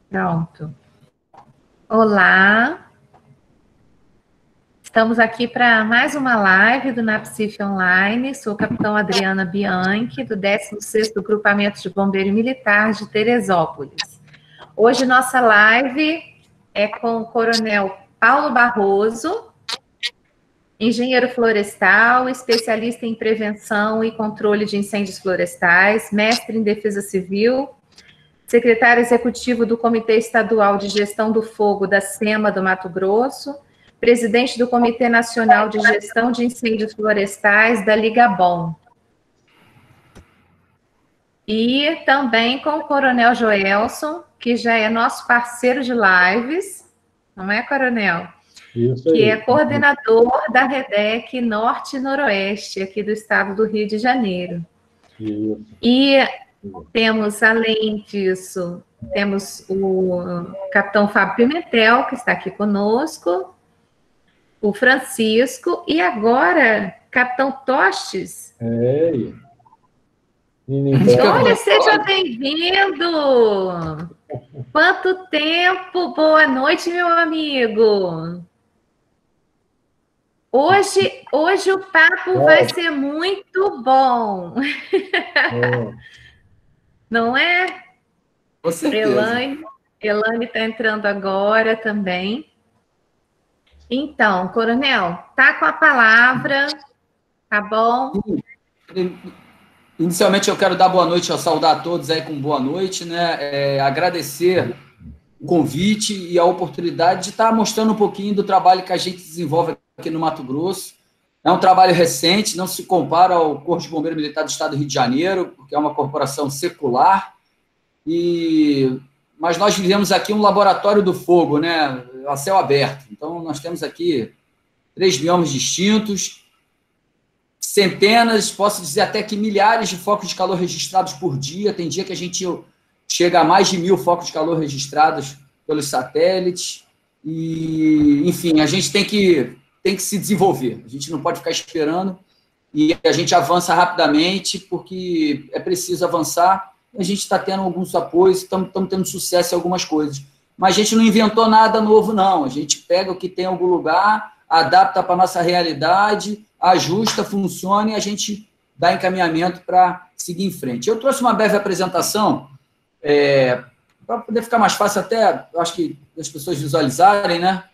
Pronto. Olá. Estamos aqui para mais uma live do NAPCIF Online. Sou o capitão Adriana Bianchi, do 16º Grupamento de Bombeiro Militar de Teresópolis. Hoje nossa live é com o Coronel Paulo Barroso, engenheiro florestal, especialista em prevenção e controle de incêndios florestais, mestre em defesa civil, secretário executivo do Comitê Estadual de Gestão do Fogo da SEMA do Mato Grosso, presidente do Comitê Nacional de Gestão de Incêndios Florestais da Liga Bom. E também com o Coronel Joelson, que já é nosso parceiro de lives, não é, Coronel? Isso aí. Que é coordenador da REDEC Norte e Noroeste, aqui do estado do Rio de Janeiro. Isso. E temos, além disso, temos o capitão Fábio Pimentel, que está aqui conosco, o Francisco, e agora, capitão Tostes. Olha, seja bem-vindo! Quanto tempo! Boa noite, meu amigo! Hoje o papo vai ser muito bom. Não é? Com certeza. Elaine está entrando agora também. Então, Coronel, tá com a palavra, tá bom? Inicialmente eu quero dar boa noite, saudar a todos aí com boa noite, né? Agradecer o convite e a oportunidade de estar mostrando um pouquinho do trabalho que a gente desenvolve aqui no Mato Grosso. É um trabalho recente, não se compara ao Corpo de Bombeiro Militar do Estado do Rio de Janeiro, porque é uma corporação secular, mas nós vivemos aqui um laboratório do fogo, né, a céu aberto. Então, nós temos aqui 3 biomas distintos, centenas, posso dizer até que milhares de focos de calor registrados por dia. Tem dia que a gente chega a mais de 1.000 focos de calor registrados pelos satélites. E, enfim, a gente tem que se desenvolver. A gente não pode ficar esperando e a gente avança rapidamente porque é preciso avançar. A gente está tendo alguns apoios, estamos tendo sucesso em algumas coisas. Mas a gente não inventou nada novo, não. A gente pega o que tem em algum lugar, adapta para a nossa realidade, ajusta, funciona e a gente dá encaminhamento para seguir em frente. Eu trouxe uma breve apresentação para poder ficar mais fácil até, eu acho que as pessoas visualizarem, né?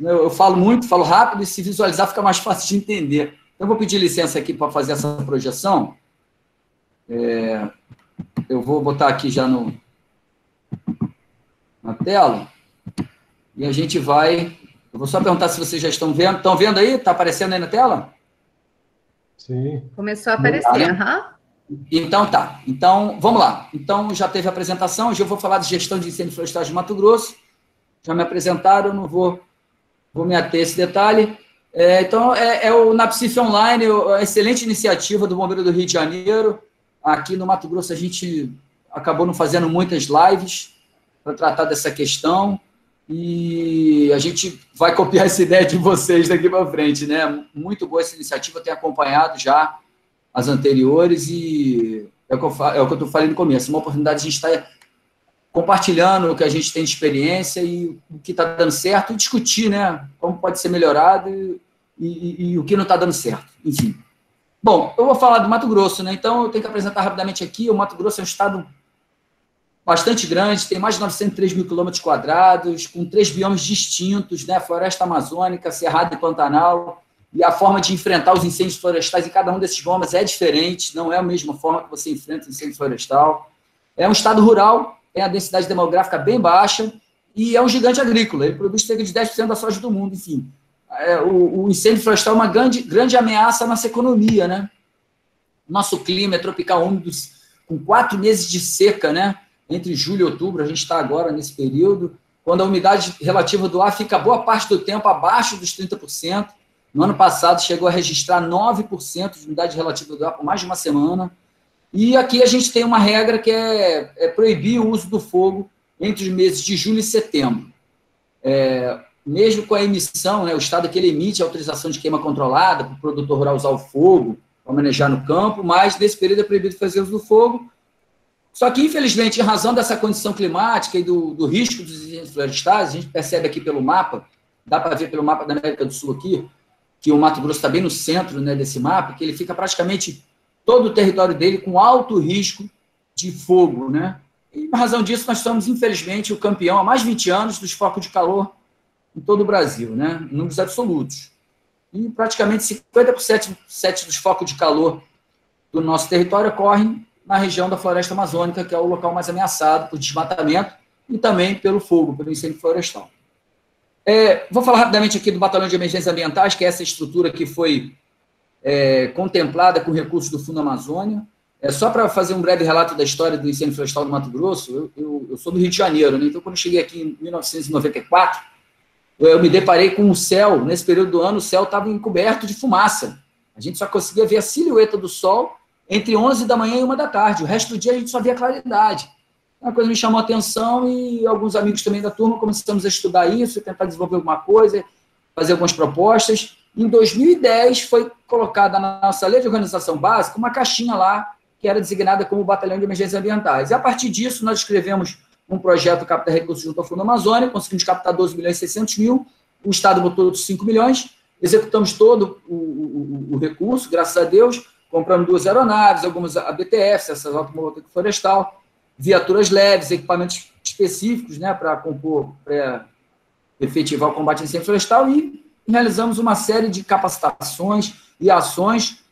Eu falo muito, falo rápido, e se visualizar fica mais fácil de entender. Então, eu vou pedir licença aqui para fazer essa projeção. Eu vou botar aqui já na tela, e a gente vai... Eu vou só perguntar se vocês já estão vendo. Estão vendo aí? Está aparecendo aí na tela? Sim. Começou a aparecer, Então, tá. Então, vamos lá. Então, já teve a apresentação, hoje eu vou falar de gestão de incêndios florestais de Mato Grosso. Já me apresentaram, eu não vou me ater a esse detalhe. Então, o NAPCIF Online, a excelente iniciativa do Bombeiro do Rio de Janeiro. Aqui no Mato Grosso, a gente acabou não fazendo muitas lives para tratar dessa questão e a gente vai copiar essa ideia de vocês daqui para frente, né? Muito boa essa iniciativa, eu tenho acompanhado já as anteriores e é o que eu falei no começo, uma oportunidade de a gente estar compartilhando o que a gente tem de experiência e o que está dando certo e discutir, né, como pode ser melhorado e o que não está dando certo, enfim. Bom, eu vou falar do Mato Grosso, né, então eu tenho que apresentar rapidamente aqui. O Mato Grosso é um estado bastante grande, tem mais de 903 mil quilômetros quadrados, com 3 biomas distintos, né, floresta amazônica, cerrado e pantanal, e a forma de enfrentar os incêndios florestais em cada um desses biomas é diferente, não é a mesma forma que você enfrenta o incêndio florestal. É um estado rural, tem a densidade demográfica bem baixa e é um gigante agrícola, ele produz cerca de 10% da soja do mundo, enfim. O incêndio florestal é uma grande ameaça à nossa economia, né? Nosso clima é tropical úmido, com 4 meses de seca, né? Entre julho e outubro, a gente está agora nesse período, quando a umidade relativa do ar fica boa parte do tempo abaixo dos 30%. No ano passado chegou a registrar 9% de umidade relativa do ar por mais de uma semana. E aqui a gente tem uma regra que é proibir o uso do fogo entre os meses de julho e setembro. Mesmo com a emissão, né, o estado que ele emite a autorização de queima controlada para o produtor rural usar o fogo para manejar no campo, mas nesse período é proibido fazer uso do fogo. Só que, infelizmente, em razão dessa condição climática e do risco dos incêndios florestais, a gente percebe aqui pelo mapa, dá para ver pelo mapa da América do Sul aqui, que o Mato Grosso está bem no centro, né, desse mapa, que ele fica praticamente todo o território dele com alto risco de fogo, né? E, em razão disso, nós somos, infelizmente, o campeão há mais de 20 anos dos focos de calor em todo o Brasil, né? Em números absolutos. E praticamente 50% dos focos de calor do nosso território ocorrem na região da floresta amazônica, que é o local mais ameaçado por desmatamento e também pelo fogo, pelo incêndio florestal. Vou falar rapidamente aqui do Batalhão de Emergências Ambientais, que é essa estrutura que foi contemplada com recursos do Fundo Amazônia. Só para fazer um breve relato da história do incêndio florestal do Mato Grosso, eu sou do Rio de Janeiro, né? Então, quando eu cheguei aqui em 1994, eu me deparei com o céu, nesse período do ano, o céu estava encoberto de fumaça. A gente só conseguia ver a silhueta do sol entre 11 da manhã e 1 da tarde. O resto do dia a gente só via claridade. Uma coisa me chamou a atenção e alguns amigos também da turma começamos a estudar isso, tentar desenvolver alguma coisa, fazer algumas propostas. Em 2010 foi colocada na nossa lei de organização básica uma caixinha lá que era designada como Batalhão de Emergências Ambientais. E a partir disso nós escrevemos um projeto captar recursos junto ao Fundo Amazônia, conseguimos captar 12 milhões e 600 mil, o Estado botou outros 5 milhões, executamos todo o recurso, graças a Deus, compramos 2 aeronaves, algumas ABTFs, essas automobilísticas florestal, viaturas leves, equipamentos específicos, né, para efetivar o combate ao incêndio florestal e realizamos uma série de capacitações e ações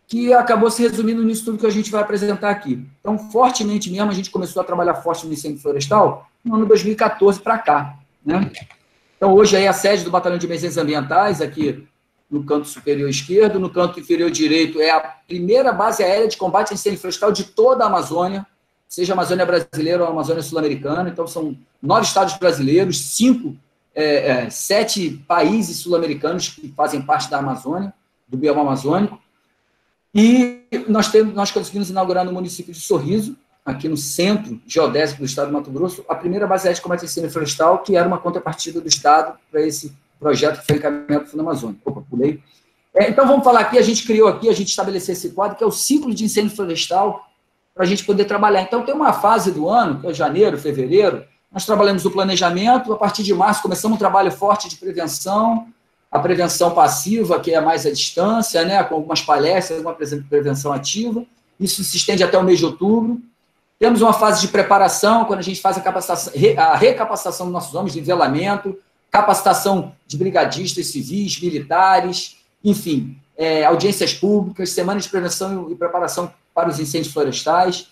que acabou se resumindo nisso tudo que a gente vai apresentar aqui. Então, fortemente mesmo, a gente começou a trabalhar forte no incêndio florestal no ano 2014 para cá, né? Então, hoje aí a sede do Batalhão de Emergências Ambientais, aqui no canto superior esquerdo, no canto inferior direito é a primeira base aérea de combate ao incêndio florestal de toda a Amazônia, seja a Amazônia brasileira ou a Amazônia sul-americana. Então, são 9 estados brasileiros, 7 países sul-americanos que fazem parte da Amazônia, do bioma amazônico. E nós conseguimos inaugurar no município de Sorriso, aqui no centro geodésico do estado do Mato Grosso, a primeira base aérea de combate ao incêndio florestal, que era uma contrapartida do estado para esse projeto que foi encaminhado do Fundo Amazônico. Opa, pulei. Então, vamos falar aqui, a gente estabeleceu esse quadro, que é o ciclo de incêndio florestal, para a gente poder trabalhar. Então, tem uma fase do ano, que é janeiro, fevereiro, nós trabalhamos no planejamento, a partir de março começamos um trabalho forte de prevenção, a prevenção passiva, que é mais à distância, né, com algumas palestras, uma prevenção ativa, isso se estende até o mês de outubro. Temos uma fase de preparação, quando a gente faz a recapacitação dos nossos homens, nivelamento, capacitação de brigadistas civis, militares, enfim, audiências públicas, semanas de prevenção e preparação para os incêndios florestais.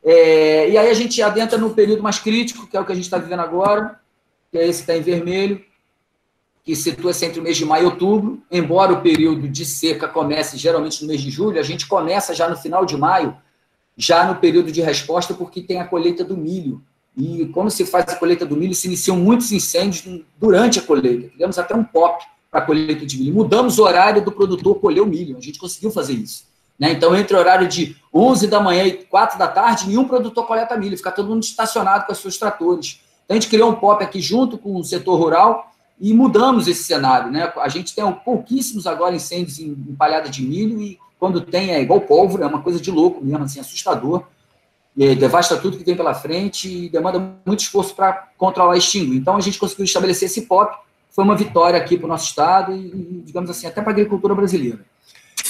E aí a gente adentra no período mais crítico, que é o que a gente está vivendo agora, que é esse que está em vermelho, que situa-se entre o mês de maio e outubro, embora o período de seca comece geralmente no mês de julho, a gente começa já no final de maio, já no período de resposta, porque tem a colheita do milho. E quando se faz a colheita do milho, se iniciam muitos incêndios durante a colheita. Tivemos até um POP para a colheita de milho. Mudamos o horário do produtor colher o milho, a gente conseguiu fazer isso. Né? Então, entre o horário de 11 da manhã e 4 da tarde, nenhum produtor coleta milho, fica todo mundo estacionado com os seus tratores. Então, a gente criou um POP aqui junto com o setor rural, e mudamos esse cenário, né? A gente tem pouquíssimos agora incêndios em palhada de milho e quando tem é igual pólvora, é uma coisa de louco mesmo, assim, assustador. E devasta tudo que tem pela frente e demanda muito esforço para controlar e extinguir. Então, a gente conseguiu estabelecer esse POP, foi uma vitória aqui para o nosso estado e, digamos assim, até para a agricultura brasileira.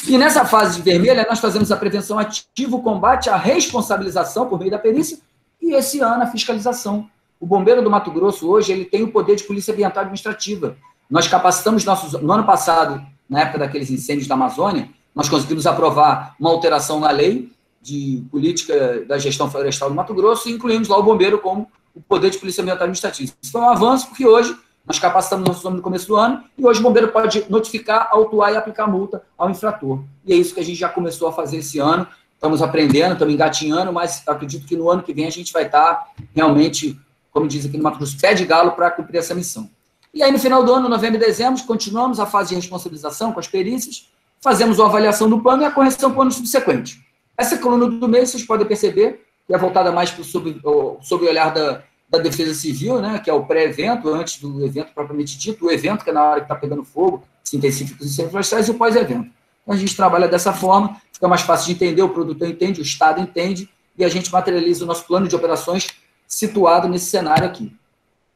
E nessa fase de vermelha, nós fazemos a prevenção ativa, o combate, a responsabilização por meio da perícia e, esse ano, a fiscalização. O bombeiro do Mato Grosso, hoje, ele tem o poder de polícia ambiental administrativa. Nós capacitamos no ano passado, na época daqueles incêndios da Amazônia, nós conseguimos aprovar uma alteração na lei de política da gestão florestal do Mato Grosso e incluímos lá o bombeiro como o poder de polícia ambiental administrativa. Isso foi um avanço, porque hoje nós capacitamos nossos homens no começo do ano e hoje o bombeiro pode notificar, autuar e aplicar multa ao infrator. E é isso que a gente já começou a fazer esse ano. Estamos aprendendo, estamos engatinhando, mas acredito que no ano que vem a gente vai estar realmente, como diz aqui no Mato Grosso, pé de galo para cumprir essa missão. E aí, no final do ano, novembro e dezembro, continuamos a fase de responsabilização com as perícias, fazemos a avaliação do plano e a correção para o ano subsequente. Essa coluna do mês, vocês podem perceber, que é voltada mais sob o olhar da Defesa Civil, né, que é o pré-evento, antes do evento propriamente dito, o evento, que é na hora que está pegando fogo, se intensifica os incêndios florestais, e o pós-evento. Então, a gente trabalha dessa forma, fica mais fácil de entender, o produtor entende, o Estado entende, e a gente materializa o nosso plano de operações situado nesse cenário aqui.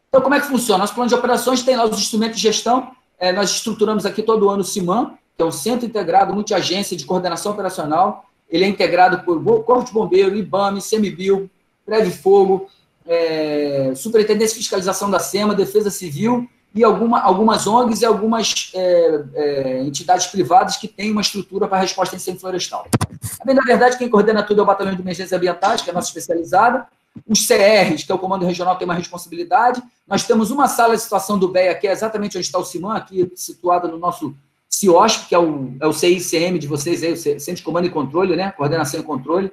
Então, como é que funciona? Nosso plano de operações tem lá os instrumentos de gestão, nós estruturamos aqui todo ano o CIMAM, que é um Centro Integrado Multiagência de Coordenação Operacional. Ele é integrado por Corpo de Bombeiro, IBAMA, ICMBio, Fogo, Superintendência de Fiscalização da SEMA, Defesa Civil e algumas ONGs e algumas entidades privadas que têm uma estrutura para resposta a incêndio florestal. Na verdade, quem coordena tudo é o Batalhão de Emergências Ambientais, que é a nossa especializada. Os CRs, que é o Comando Regional, tem uma responsabilidade. Nós temos uma sala de situação do BEA, que é exatamente onde está o CIMAM, aqui situada no nosso CIOSP, que é o CICM de vocês, aí, o Centro de Comando e Controle, né? Coordenação e Controle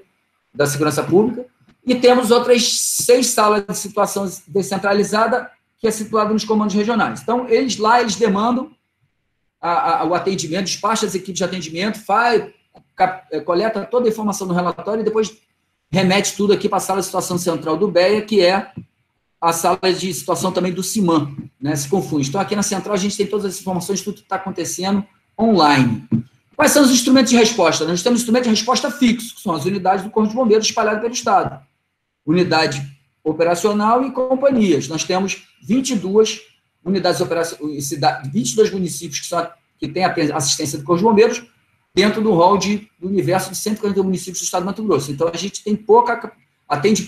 da Segurança Pública. E temos outras 6 salas de situação descentralizada, que é situada nos comandos regionais. Então, eles demandam o atendimento, despacha as equipes de atendimento, coleta toda a informação no relatório e depois remete tudo aqui para a sala de situação central do BEA, que é a sala de situação também do CIMAM, né? Se confunde. Então, aqui na central, a gente tem todas as informações, tudo que está acontecendo online. Quais são os instrumentos de resposta? Nós temos instrumentos de resposta fixos, que são as unidades do Corpo de Bombeiros espalhadas pelo Estado. Unidade operacional e companhias. Nós temos 22 unidades operacionais, 22 municípios que têm a assistência do Corpo de Bombeiros, dentro do rol do universo de 140 municípios do Estado de Mato Grosso. Então, a gente tem atende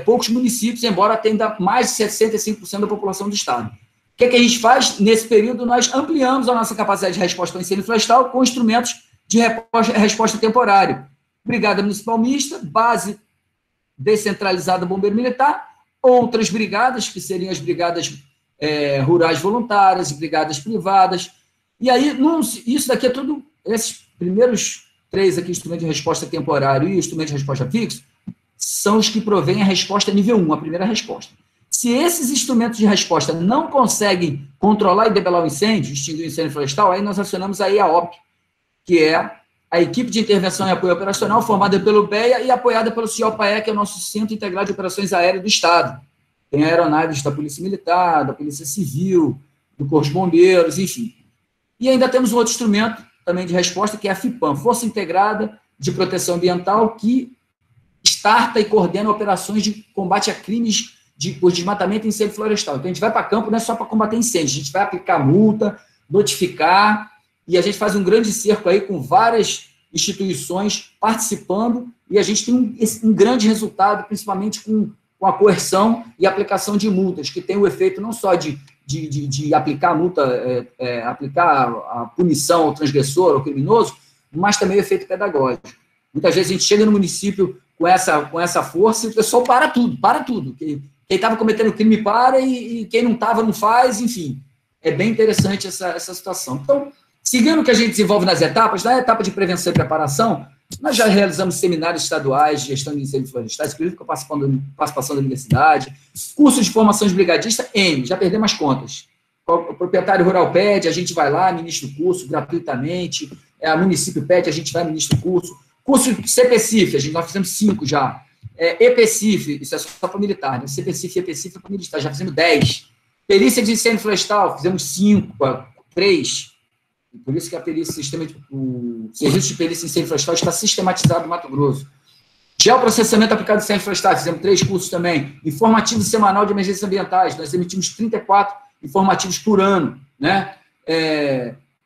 poucos municípios, embora atenda mais de 65% da população do Estado. O que a gente faz? Nesse período, nós ampliamos a nossa capacidade de resposta ao incêndio florestal com instrumentos de resposta temporária. Brigada Municipal Mista, base descentralizada Bombeiro Militar, outras brigadas, que seriam as brigadas rurais voluntárias, brigadas privadas. E aí, isso daqui é tudo, esses primeiros 3 aqui, instrumento de resposta temporário e instrumento de resposta fixo, são os que provêm a resposta nível 1, a primeira resposta. Se esses instrumentos de resposta não conseguem controlar e debelar o incêndio, extinguir o incêndio florestal, aí nós acionamos a EAOP, que é a Equipe de Intervenção e Apoio Operacional, formada pelo BEA e apoiada pelo CIOPAE, que é o nosso Centro Integrado de Operações Aéreas do Estado. Tem aeronaves da Polícia Militar, da Polícia Civil, do Corpo de Bombeiros, enfim. E ainda temos um outro instrumento também de resposta, que é a FIPAM, Força Integrada de Proteção Ambiental, que starta e coordena operações de combate a crimes por desmatamento e incêndio florestal. Então, a gente vai para campo não é só para combater incêndio, a gente vai aplicar multa, notificar, e a gente faz um grande cerco aí com várias instituições participando, e a gente tem um grande resultado, principalmente com a coerção e aplicação de multas, que tem o efeito não só de aplicar a multa, aplicar a punição ao transgressor, ao criminoso, mas também o efeito pedagógico. Muitas vezes a gente chega no município com essa força e o pessoal para tudo. Quem estava cometendo crime para e quem não estava não faz, enfim. É bem interessante essa situação. Então, seguindo o que a gente desenvolve nas etapas, na etapa de prevenção e preparação, nós já realizamos seminários estaduais de gestão de incêndios florestais, inclusive com a participação da universidade, cursos de formação de brigadista, já perdemos as contas. O proprietário rural pede, a gente vai lá, ministra o curso gratuitamente, a município pede, a gente vai, ministra o curso. Curso CPCIF, nós fizemos 5 já. EPCIF, isso é só para militar, né? CPCIF e EPCIF é para militar, já fizemos 10. Perícia de incêndio florestal, fizemos 5, 3. Por isso que o serviço de perícia em incêndio florestal está sistematizado no Mato Grosso. Geoprocessamento aplicado em incêndio florestal, fizemos 3 cursos também. Informativo semanal de emergências ambientais, nós emitimos 34 informativos por ano, né?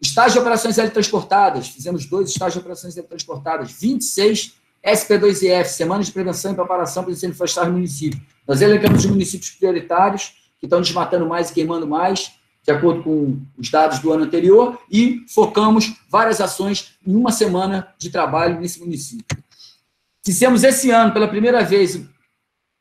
Estágio de operações teletransportadas, fizemos 2 estágios de operações teletransportadas, 26 SP2IF, Semanas de Prevenção e Preparação para o Incêndio Florestal no município. Nós elencamos os municípios prioritários, que estão desmatando mais e queimando mais, de acordo com os dados do ano anterior, e focamos várias ações em uma semana de trabalho nesse município. Fizemos esse ano, pela primeira vez,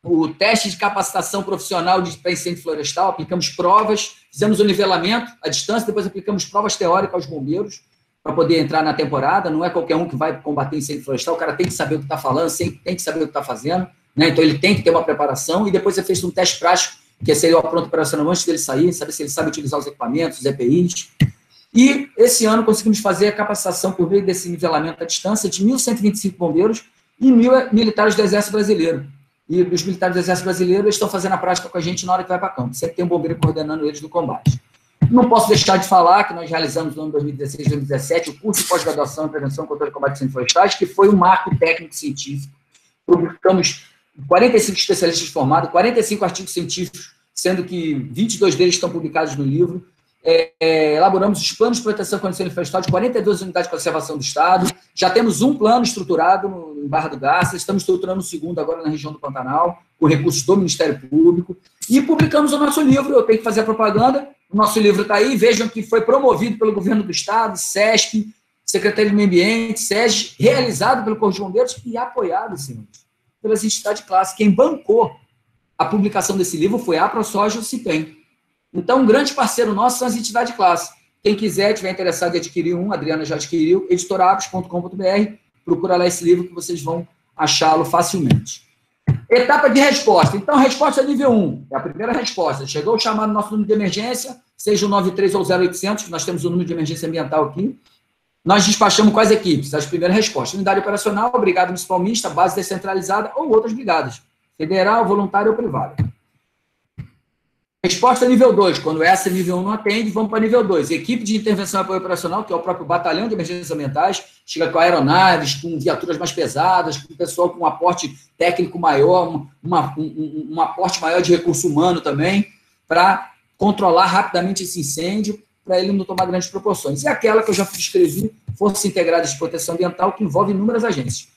o teste de capacitação profissional para incêndio florestal, aplicamos provas, fizemos o nivelamento à distância, depois aplicamos provas teóricas aos bombeiros, para poder entrar na temporada. Não é qualquer um que vai combater incêndio florestal, o cara tem que saber o que está falando, tem que saber o que está fazendo, né? Então ele tem que ter uma preparação, e depois é feito um teste prático, que seria o pronto operacional antes dele sair, saber se ele sabe utilizar os equipamentos, os EPIs. E esse ano conseguimos fazer a capacitação por meio desse nivelamento à distância de 1.125 bombeiros e 1.000 militares do Exército Brasileiro. E os militares do Exército Brasileiro estão fazendo a prática com a gente na hora que vai para campo. Sempre tem um bombeiro coordenando eles no combate. Não posso deixar de falar que nós realizamos no ano 2016 e 2017 o curso de pós-graduação em Prevenção, Controle e Combate a Incêndios Florestais, que foi um marco técnico-científico. publicamos 45 especialistas formados, 45 artigos científicos, sendo que 22 deles estão publicados no livro. Elaboramos os planos de proteção contra incêndio florestal de 42 unidades de conservação do Estado. Já temos um plano estruturado em Barra do Garça, estamos estruturando um segundo agora na região do Pantanal, com recursos do Ministério Público. E publicamos o nosso livro, eu tenho que fazer a propaganda. O nosso livro está aí, vejam que foi promovido pelo Governo do Estado, SESP, Secretaria do Meio Ambiente, SESG, realizado pelo Corpo de Bombeiros e apoiado, senhores, pelas entidades de classe. Quem bancou a publicação desse livro foi a ProSoja e o CIPEM. Então, um grande parceiro nosso são as entidades de classe. Quem quiser, tiver interessado em adquirir um, a Adriana já adquiriu, editorabos.com.br, procura lá esse livro que vocês vão achá-lo facilmente. Etapa de resposta. Então, resposta nível 1, é a primeira resposta. Chegou o chamado no nosso número de emergência, seja o 93 ou o 0800, que nós temos o número de emergência ambiental aqui. Nós despachamos com as equipes, as primeiras respostas. Unidade operacional, brigada municipal mista, base descentralizada ou outras brigadas, federal, voluntária ou privada. Resposta nível 2, quando essa nível 1 não atende, vamos para nível 2. Equipe de intervenção e apoio operacional, que é o próprio batalhão de emergências ambientais, chega com aeronaves, com viaturas mais pesadas, com pessoal com um aporte técnico maior, um aporte maior de recurso humano também, para controlar rapidamente esse incêndio, para ele não tomar grandes proporções. E aquela que eu já descrevi, Força Integrada de Proteção Ambiental, que envolve inúmeras agências.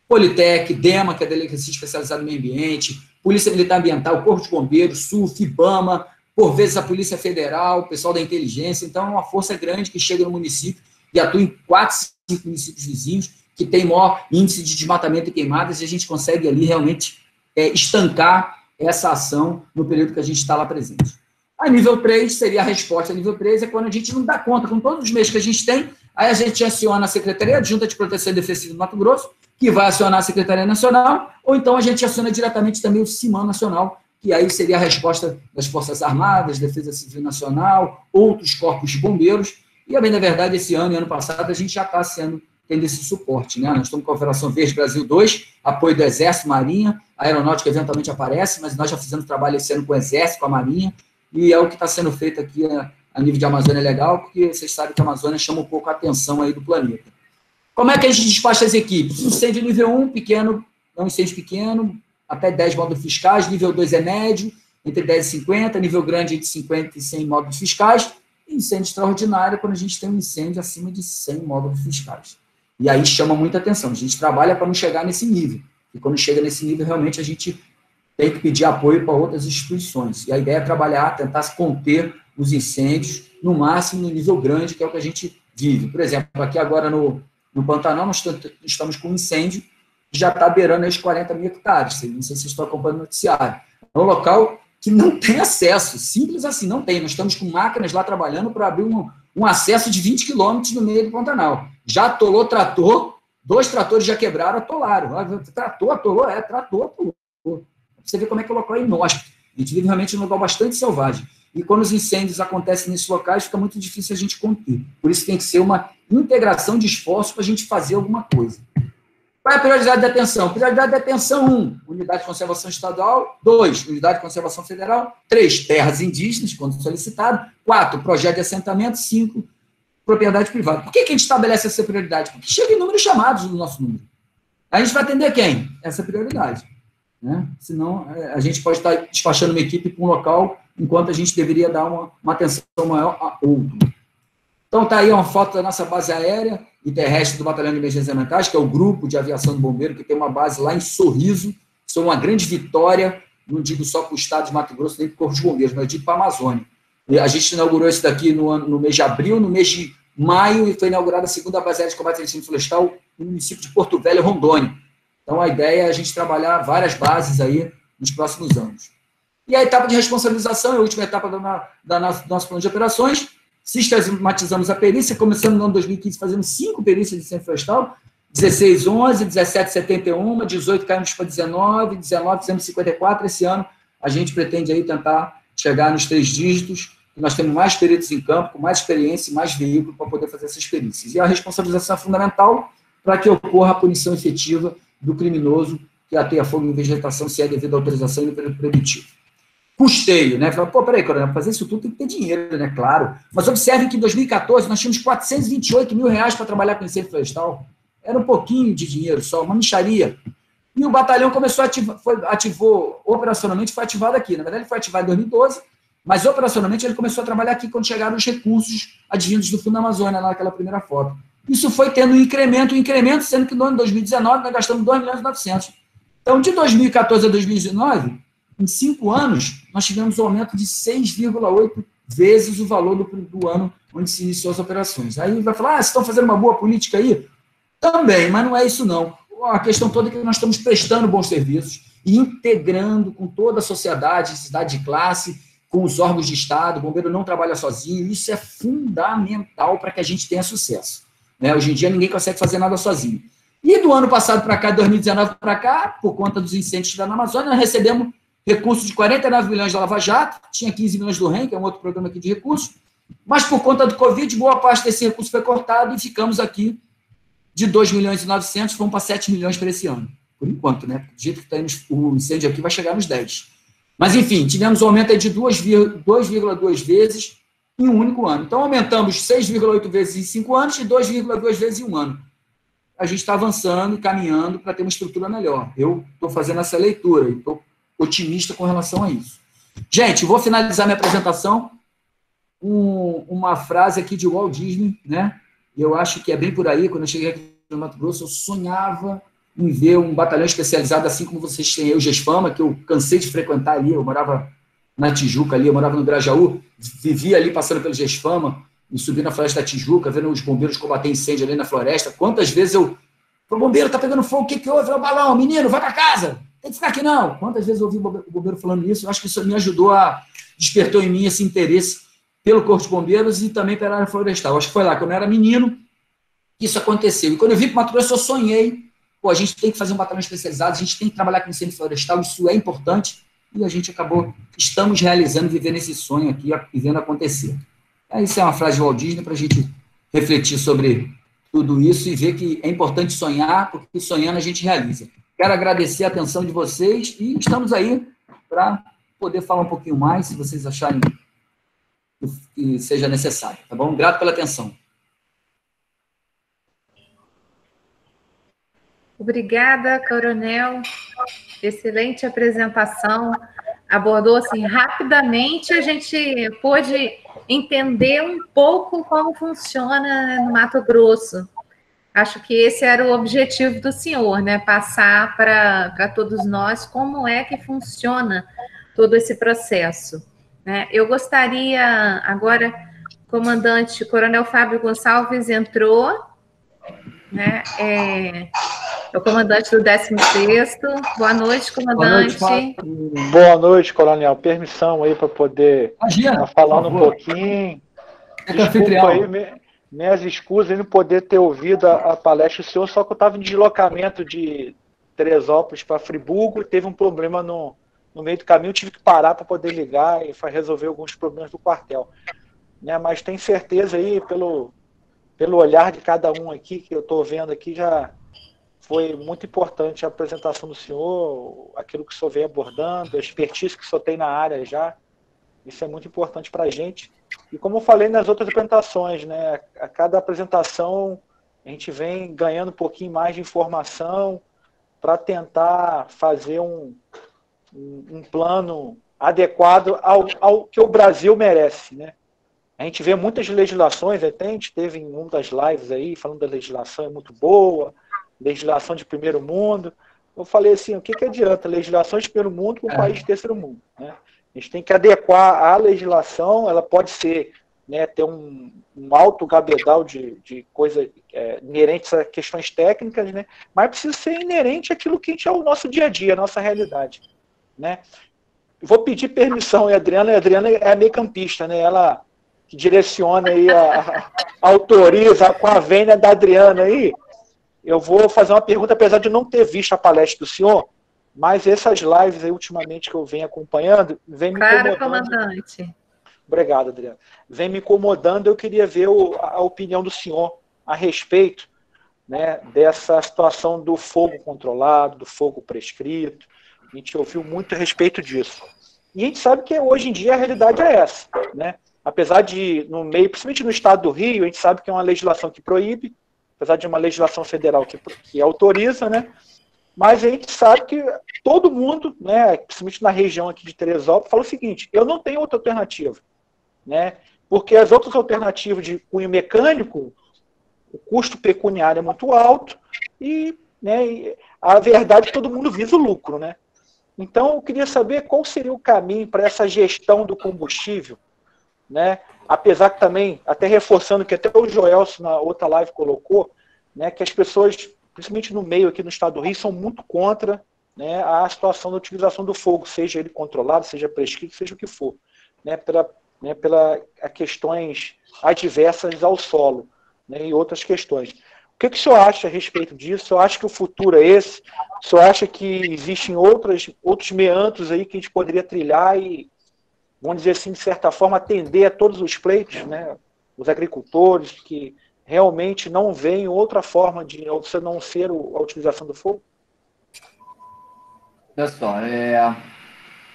Politec, DEMA, que é a Delegacia Especializada no Meio Ambiente, Polícia Militar Ambiental, Corpo de Bombeiros, SUF, IBAMA, por vezes a Polícia Federal, o pessoal da inteligência. Então, é uma força grande que chega no município e atua em 4, 5 municípios vizinhos, que tem maior índice de desmatamento e queimadas, e a gente consegue ali realmente estancar essa ação no período que a gente está lá presente. A nível 3, seria a resposta a nível 3, é quando a gente não dá conta, com todos os meios que a gente tem, aí a gente aciona a Secretaria Adjunta de Proteção e Defesa Civil do Mato Grosso, que vai acionar a Secretaria Nacional, ou então a gente aciona diretamente também o CIMAN Nacional, que aí seria a resposta das Forças Armadas, Defesa Civil Nacional, outros corpos de bombeiros, e, a bem da verdade, esse ano e ano passado, a gente já está tendo esse suporte, né? Nós estamos com a Operação Verde Brasil 2, apoio do Exército, Marinha, a Aeronáutica eventualmente aparece, mas nós já fizemos trabalho esse ano com o Exército, com a Marinha, e é o que está sendo feito aqui a nível de Amazônia legal, porque vocês sabem que a Amazônia chama um pouco a atenção aí do planeta. Como é que a gente despacha as equipes? Incêndio nível 1, pequeno, é um incêndio pequeno, até 10 módulos fiscais, nível 2 é médio, entre 10 e 50, nível grande entre 50 e 100 módulos fiscais, e incêndio extraordinário quando a gente tem um incêndio acima de 100 módulos fiscais. E aí chama muita atenção, a gente trabalha para não chegar nesse nível, e quando chega nesse nível, realmente a gente tem que pedir apoio para outras instituições, e a ideia é trabalhar, tentar conter os incêndios, no máximo no nível grande, que é o que a gente vive. Por exemplo, aqui agora no Pantanal, nós estamos com um incêndio que já está beirando os 40 mil hectares. Não sei se vocês estão acompanhando o noticiário. É um local que não tem acesso, simples assim, não tem. Nós estamos com máquinas lá trabalhando para abrir um acesso de 20 quilômetros no meio do Pantanal. Já atolou trator, 2 tratores já quebraram, atolaram. Trator, atolou? Trator, atolou. Você vê como é que o local é inóspito. A gente vive realmente num local bastante selvagem. E quando os incêndios acontecem nesses locais, fica muito difícil a gente conter. Por isso tem que ser uma integração de esforços para a gente fazer alguma coisa. Qual é a prioridade de atenção? Prioridade de atenção 1, unidade de conservação estadual. 2, unidade de conservação federal. 3, terras indígenas, quando solicitado. 4, projeto de assentamento. 5, propriedade privada. Por que a gente estabelece essa prioridade? Porque chega em números chamados no nosso número. A gente vai atender quem? Essa prioridade. Né? Senão, a gente pode estar despachando uma equipe para um local, enquanto a gente deveria dar uma atenção maior a outro. Então, está aí uma foto da nossa base aérea e terrestre do Batalhão de Emergências Ambientais, que é o grupo de aviação do bombeiro, que tem uma base lá em Sorriso. Isso é uma grande vitória, não digo só para o estado de Mato Grosso, nem para o Corpo de Bombeiros, mas eu digo para a Amazônia. E a gente inaugurou isso daqui no mês de abril, no mês de maio, e foi inaugurada a segunda base aérea de combate ao incêndio florestal no município de Porto Velho, Rondônia. Então, a ideia é a gente trabalhar várias bases aí nos próximos anos. E a etapa de responsabilização é a última etapa do nosso plano de operações. Sistematizamos a perícia, começamos no ano 2015 fazendo 5 perícias de incêndio florestal, 16, 11, 17, 71, 18 caímos para 19, 19, fizemos 54. Esse ano a gente pretende aí tentar chegar nos 3 dígitos, e nós temos mais peritos em campo, com mais experiência e mais veículo para poder fazer essas perícias. E a responsabilização é fundamental para que ocorra a punição efetiva do criminoso que ateia fogo em vegetação, se é devido à autorização e no período preventivo. Custeio, né? Fala, peraí, coronel, para fazer isso tudo tem que ter dinheiro, né? Claro. Mas observe que em 2014 nós tínhamos R$428 mil para trabalhar com incêndio florestal. Era um pouquinho de dinheiro só, uma mixaria. E o batalhão começou a ativar, ativou operacionalmente, foi ativado aqui. Na verdade, ele foi ativado em 2012, mas operacionalmente ele começou a trabalhar aqui quando chegaram os recursos advindos do Fundo da Amazônia, naquela primeira foto. Isso foi tendo um incremento, sendo que no ano de 2019 nós gastamos 2.900.000. Então, de 2014 a 2019, em 5 anos, nós tivemos um aumento de 6,8 vezes o valor do ano onde se iniciou as operações. Aí vai falar, vocês estão fazendo uma boa política aí? Também, mas não é isso não. A questão toda é que nós estamos prestando bons serviços e integrando com toda a sociedade, cidade de classe, com os órgãos de Estado. O bombeiro não trabalha sozinho. Isso é fundamental para que a gente tenha sucesso. Né? Hoje em dia, ninguém consegue fazer nada sozinho. E do ano passado para cá, 2019 para cá, por conta dos incêndios na Amazônia, nós recebemos recursos de 49 milhões da Lava Jato, tinha 15 milhões do REM, que é um outro programa aqui de recursos, mas por conta do Covid, boa parte desse recurso foi cortado e ficamos aqui de 2.900.000, fomos para 7 milhões para esse ano. Por enquanto, né? Do jeito que está indo o incêndio aqui, vai chegar nos 10. Mas, enfim, tivemos um aumento de 2,2 vezes em um único ano. Então, aumentamos 6,8 vezes em 5 anos e 2,2 vezes em um ano. A gente está avançando e caminhando para ter uma estrutura melhor. Eu estou fazendo essa leitura e estou otimista com relação a isso. Gente, vou finalizar minha apresentação com uma frase aqui de Walt Disney, né? Eu acho que é bem por aí. Quando eu cheguei aqui no Mato Grosso, eu sonhava em ver um batalhão especializado, assim como vocês têm aí o GESFAMA, que eu cansei de frequentar ali. Eu morava na Tijuca ali, eu morava no Grajaú, vivia ali passando pelo GESFAMA, e subi na Floresta da Tijuca, vendo os bombeiros combater incêndio ali na floresta. Quantas vezes eu falei, bombeiro, tá pegando fogo, o que houve? É o balão, menino, vai para casa, tem que ficar aqui não. Quantas vezes eu ouvi o bombeiro falando isso? Eu acho que isso me ajudou despertou em mim esse interesse pelo Corpo de Bombeiros e também pela área florestal. Acho que foi lá, quando eu era menino, que isso aconteceu. E quando eu vim para o Mato Grosso, eu sonhei, a gente tem que fazer um batalhão especializado, a gente tem que trabalhar com incêndio florestal, isso é importante, e a gente estamos realizando, vivendo esse sonho aqui e vendo acontecer. Isso é uma frase de Walt Disney para a gente refletir sobre tudo isso e ver que é importante sonhar, porque sonhando a gente realiza. Quero agradecer a atenção de vocês e estamos aí para poder falar um pouquinho mais, se vocês acharem que seja necessário, tá bom? Grato pela atenção. Obrigada, Coronel. Excelente apresentação. Abordou assim rapidamente, a gente pôde entender um pouco como funciona no Mato Grosso. Acho que esse era o objetivo do senhor, né? Passar para todos nós como é que funciona todo esse processo. Né? Eu gostaria agora, comandante Coronel Fábio Gonçalves entrou, né? É o comandante do 16º. Boa noite, comandante. Boa noite, coronel. Permissão aí para poder estar falando um pouquinho. Desculpa aí, minhas escusas em não poder ter ouvido a palestra do senhor, só que eu estava em deslocamento de Teresópolis para Friburgo e teve um problema no meio do caminho, tive que parar para poder ligar e resolver alguns problemas do quartel. Né? Mas tenho certeza aí, pelo olhar de cada um aqui, que eu estou vendo aqui, já foi muito importante a apresentação do senhor, aquilo que o senhor vem abordando, a expertise que o senhor tem na área já. Isso é muito importante para a gente. E como eu falei nas outras apresentações, né, a cada apresentação a gente vem ganhando um pouquinho mais de informação para tentar fazer um plano adequado ao que o Brasil merece. Né? A gente vê muitas legislações, até a gente teve em uma das lives aí, falando da legislação é muito boa, legislação de primeiro mundo. Eu falei assim, o que adianta legislação de primeiro mundo com um país de terceiro mundo? Né? A gente tem que adequar a legislação, ela pode ser, né, ter um alto gabedal de coisas inerentes a questões técnicas, né, mas precisa ser inerente àquilo que a gente é o nosso dia a dia, a nossa realidade. Né? Vou pedir permissão, a Adriana é a meio campista, né, ela que direciona aí, autoriza com a vênia da Adriana aí. Eu vou fazer uma pergunta, apesar de não ter visto a palestra do senhor, mas essas lives aí, ultimamente, que eu venho acompanhando, vem me incomodando. Comandante. Obrigado, Adriano. Vem me incomodando, eu queria ver a opinião do senhor a respeito, né, dessa situação do fogo controlado, do fogo prescrito. A gente ouviu muito a respeito disso. E a gente sabe que hoje em dia a realidade é essa. Né? Apesar de, no meio, principalmente no estado do Rio, a gente sabe que é uma legislação que proíbe, apesar de uma legislação federal que autoriza, né? Mas a gente sabe que todo mundo, né, principalmente na região aqui de Teresópolis, fala o seguinte: eu não tenho outra alternativa, né? Porque as outras alternativas de cunho mecânico, o custo pecuniário é muito alto e, né, a verdade é que todo mundo visa o lucro, né? Então, eu queria saber qual seria o caminho para essa gestão do combustível, né? Apesar que também, até reforçando que até o Joelson na outra live colocou, né, que as pessoas, principalmente no meio aqui no estado do Rio, são muito contra, né, a situação da utilização do fogo, seja ele controlado, seja prescrito, seja o que for, né, pela questões adversas ao solo, né, e outras questões. O que o senhor acha a respeito disso? O senhor acha que o futuro é esse? O senhor acha que existem outros meandros aí que a gente poderia trilhar e, vamos dizer assim, de certa forma, atender a todos os pleitos, né? Os agricultores que realmente não veem outra forma de você não ser a utilização do fogo? Olha só,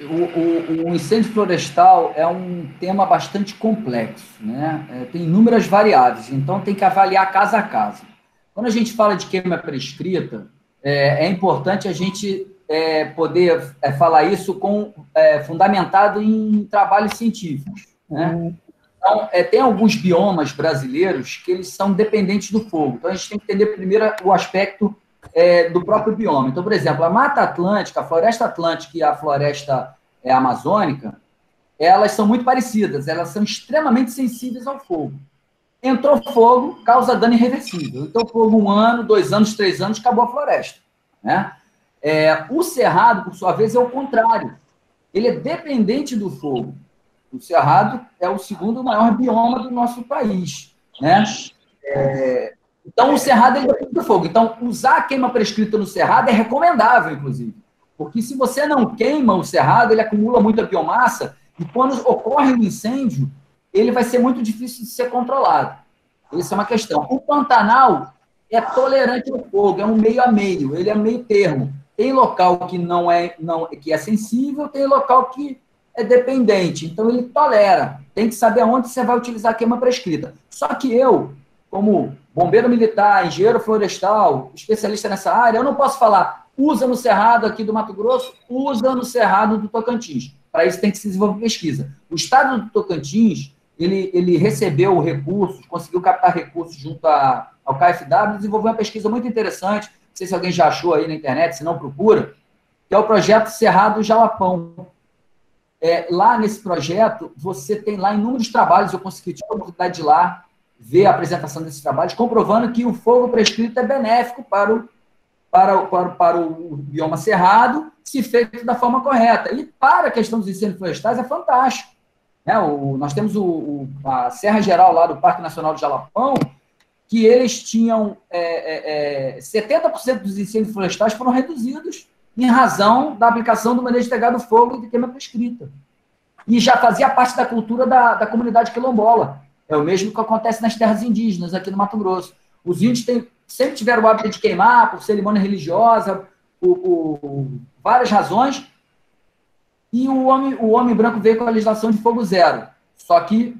o incêndio florestal é um tema bastante complexo, né? Tem inúmeras variáveis, então tem que avaliar caso a caso. Quando a gente fala de queima prescrita, é importante a gente poder falar isso fundamentado em trabalhos científicos, né? Então, tem alguns biomas brasileiros que eles são dependentes do fogo. Então, a gente tem que entender primeiro o aspecto do próprio bioma. Então, por exemplo, a Mata Atlântica, a Floresta Atlântica e a Floresta Amazônica, elas são muito parecidas, elas são extremamente sensíveis ao fogo. Entrou fogo, causa dano irreversível. Então, fogo 1 ano, 2 anos, 3 anos, acabou a floresta, né? O cerrado, por sua vez, é o contrário. Ele é dependente do fogo. O cerrado é o segundo maior bioma do nosso país, né? Então, o cerrado ele depende do fogo. Então, usar a queima prescrita no cerrado é recomendável, inclusive. Porque se você não queima o cerrado, ele acumula muita biomassa e quando ocorre um incêndio, ele vai ser muito difícil de ser controlado. Essa é uma questão. O Pantanal é tolerante ao fogo, é um meio a meio, ele é meio termo. Tem local que é sensível, tem local que é dependente. Então, ele tolera. Tem que saber aonde você vai utilizar a queima prescrita. Só que eu, como bombeiro militar, engenheiro florestal, especialista nessa área, eu não posso falar, usa no cerrado aqui do Mato Grosso, usa no cerrado do Tocantins. Para isso tem que se desenvolver pesquisa. O estado do Tocantins, ele recebeu recursos, conseguiu captar recursos junto ao KfW, desenvolveu uma pesquisa muito interessante, não sei se alguém já achou aí na internet, se não procura, que é o projeto Cerrado Jalapão. Lá nesse projeto, você tem lá inúmeros trabalhos, eu consegui ter a oportunidade de ir lá, ver a apresentação desses trabalhos, comprovando que o fogo prescrito é benéfico para o bioma cerrado, se feito da forma correta. E para a questão dos incêndios florestais é fantástico. Nós temos a Serra Geral lá do Parque Nacional do Jalapão, que eles tinham 70% dos incêndios florestais foram reduzidos em razão da aplicação do manejo integrado do fogo e de queima prescrita. E já fazia parte da cultura da comunidade quilombola. É o mesmo que acontece nas terras indígenas, aqui no Mato Grosso. Os índios sempre tiveram o hábito de queimar por cerimônia religiosa, por várias razões, e o homem branco veio com a legislação de fogo zero. Só que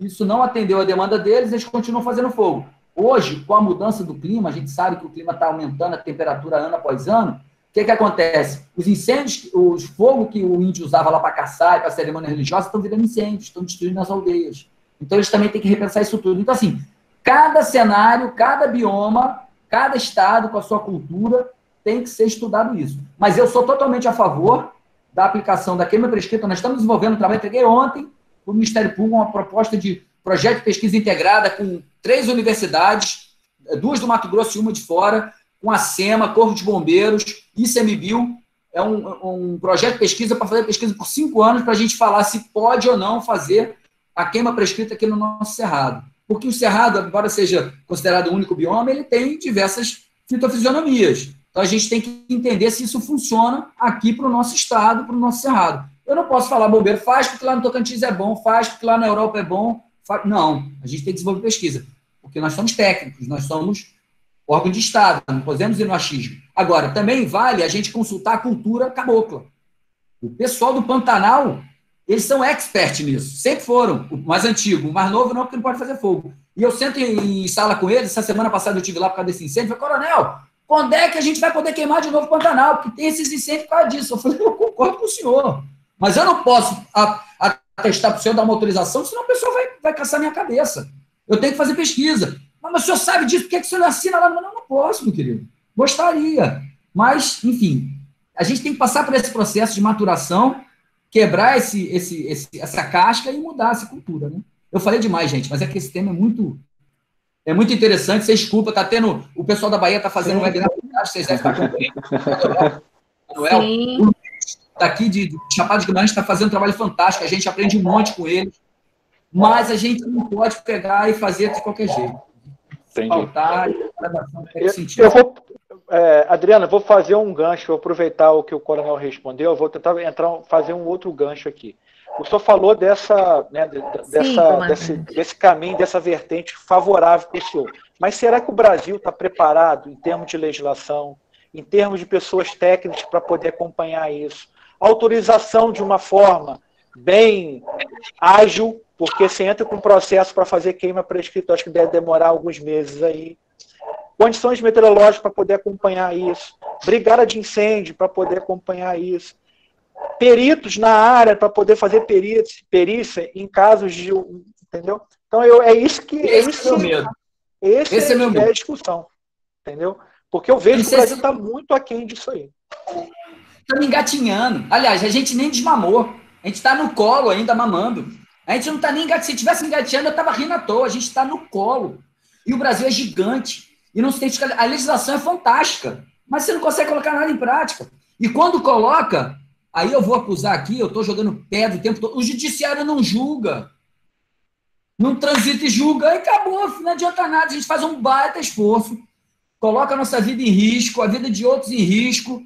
isso não atendeu a demanda deles, eles continuam fazendo fogo. Hoje, com a mudança do clima, a gente sabe que o clima está aumentando a temperatura ano após ano. O que acontece? Os incêndios, os fogos que o índio usava lá para caçar e para cerimônia religiosa estão virando incêndios, estão destruindo as aldeias. Então, eles também têm que repensar isso tudo. Então, assim, cada cenário, cada bioma, cada estado com a sua cultura tem que ser estudado isso. Mas eu sou totalmente a favor da aplicação da queima prescrita. Nós estamos desenvolvendo um trabalho, entreguei ontem para o Ministério Público uma proposta de projeto de pesquisa integrada com 3 universidades, 2 do Mato Grosso e 1 de fora, com a SEMA, Corpo de Bombeiros, ICMBio. É um projeto de pesquisa para fazer pesquisa por 5 anos para a gente falar se pode ou não fazer a queima prescrita aqui no nosso cerrado. Porque o cerrado, embora seja considerado o único bioma, ele tem diversas fitofisionomias. Então, a gente tem que entender se isso funciona aqui para o nosso estado, para o nosso cerrado. Eu não posso falar, bombeiro, faz porque lá no Tocantins é bom, faz porque lá na Europa é bom. Não, a gente tem que desenvolver pesquisa. Porque nós somos técnicos, nós somos órgão de Estado, não podemos ir no achismo. Agora, também vale a gente consultar a cultura cabocla. O pessoal do Pantanal, eles são expert nisso, sempre foram. O mais antigo, o mais novo não, porque não pode fazer fogo. E eu sento em sala com eles, essa semana passada eu estive lá por causa desse incêndio, falei, coronel, quando é que a gente vai poder queimar de novo o Pantanal? Porque tem esses incêndios por causa disso. Eu falei, eu concordo com o senhor, mas eu não posso atestar para o senhor dar uma autorização, senão a pessoa vai caçar minha cabeça. Eu tenho que fazer pesquisa. Mas o senhor sabe disso, por que o senhor não assina lá? Não posso, meu querido. Gostaria. Mas, enfim, a gente tem que passar por esse processo de maturação, quebrar essa casca e mudar essa cultura, né? Eu falei demais, gente, mas é que esse tema é muito interessante. Vocês desculpa, tá tendo. O pessoal da Bahia está fazendo um webinar, vocês devem estar acompanhando. Manuel, o Luiz daqui de Chapada de Guimarães está fazendo um trabalho fantástico, a gente aprende um monte com ele, mas a gente não pode pegar e fazer de qualquer jeito. Entendi. Faltar, eu vou, Adriana, vou fazer um gancho, vou aproveitar o que o coronel respondeu, eu vou tentar fazer um outro gancho aqui. O senhor falou desse caminho, dessa vertente favorável para o senhor. Mas será que o Brasil está preparado em termos de legislação, em termos de pessoas técnicas para poder acompanhar isso? Autorização de uma forma bem ágil, porque você entra com um processo para fazer queima prescrita, acho que deve demorar alguns meses aí. Condições meteorológicas para poder acompanhar isso. Brigada de incêndio para poder acompanhar isso. Peritos na área para poder fazer perícia em casos de... Entendeu? Então, esse é meu medo. Esse é meu medo. É a discussão. Entendeu? Porque eu vejo que o Brasil está muito aquém disso aí. Estamos engatinhando. Aliás, a gente nem desmamou. A gente está no colo ainda, mamando. A gente não está nem engatinhando. Se tivesse engatinhando, eu estava rindo à toa. A gente está no colo. E o Brasil é gigante. E não se tem... A legislação é fantástica. Mas você não consegue colocar nada em prática. E quando coloca... Aí eu vou acusar aqui, eu estou jogando pedra o tempo todo. O judiciário não julga. Não transita e julga. E acabou, não adianta nada. A gente faz um baita esforço. Coloca a nossa vida em risco, a vida de outros em risco.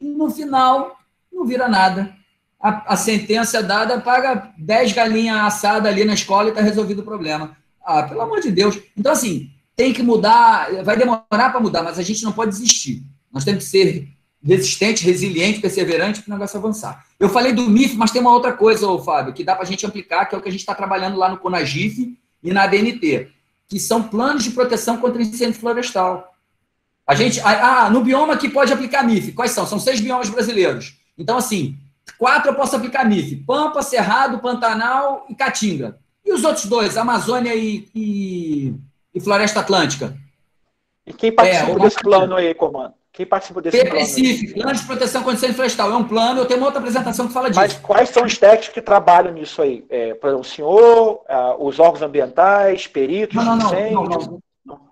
E no final, não vira nada. A sentença dada paga 10 galinhas assadas ali na escola e está resolvido o problema. Ah, pelo amor de Deus. Então, assim, tem que mudar. Vai demorar para mudar, mas a gente não pode desistir. Nós temos que ser resistente, resiliente, perseverante para o negócio avançar. Eu falei do MIF, mas tem uma outra coisa, Fábio, que dá para a gente aplicar, que é o que a gente está trabalhando lá no CONAGIF e na ABNT, que são planos de proteção contra incêndio florestal. A gente, no bioma que pode aplicar MIF, quais são? São 6 biomas brasileiros. Então, assim, 4 eu posso aplicar MIF, Pampa, Cerrado, Pantanal e Caatinga. E os outros 2, Amazônia e Floresta Atlântica? E quem participa desse plano aí, comando? Quem participa desse plano? PPCIF, Plano de Proteção contra Incêndio Florestal. É um plano, eu tenho uma outra apresentação que fala disso. Mas quais são os técnicos que trabalham nisso aí? O senhor, os órgãos ambientais, peritos, incêndios?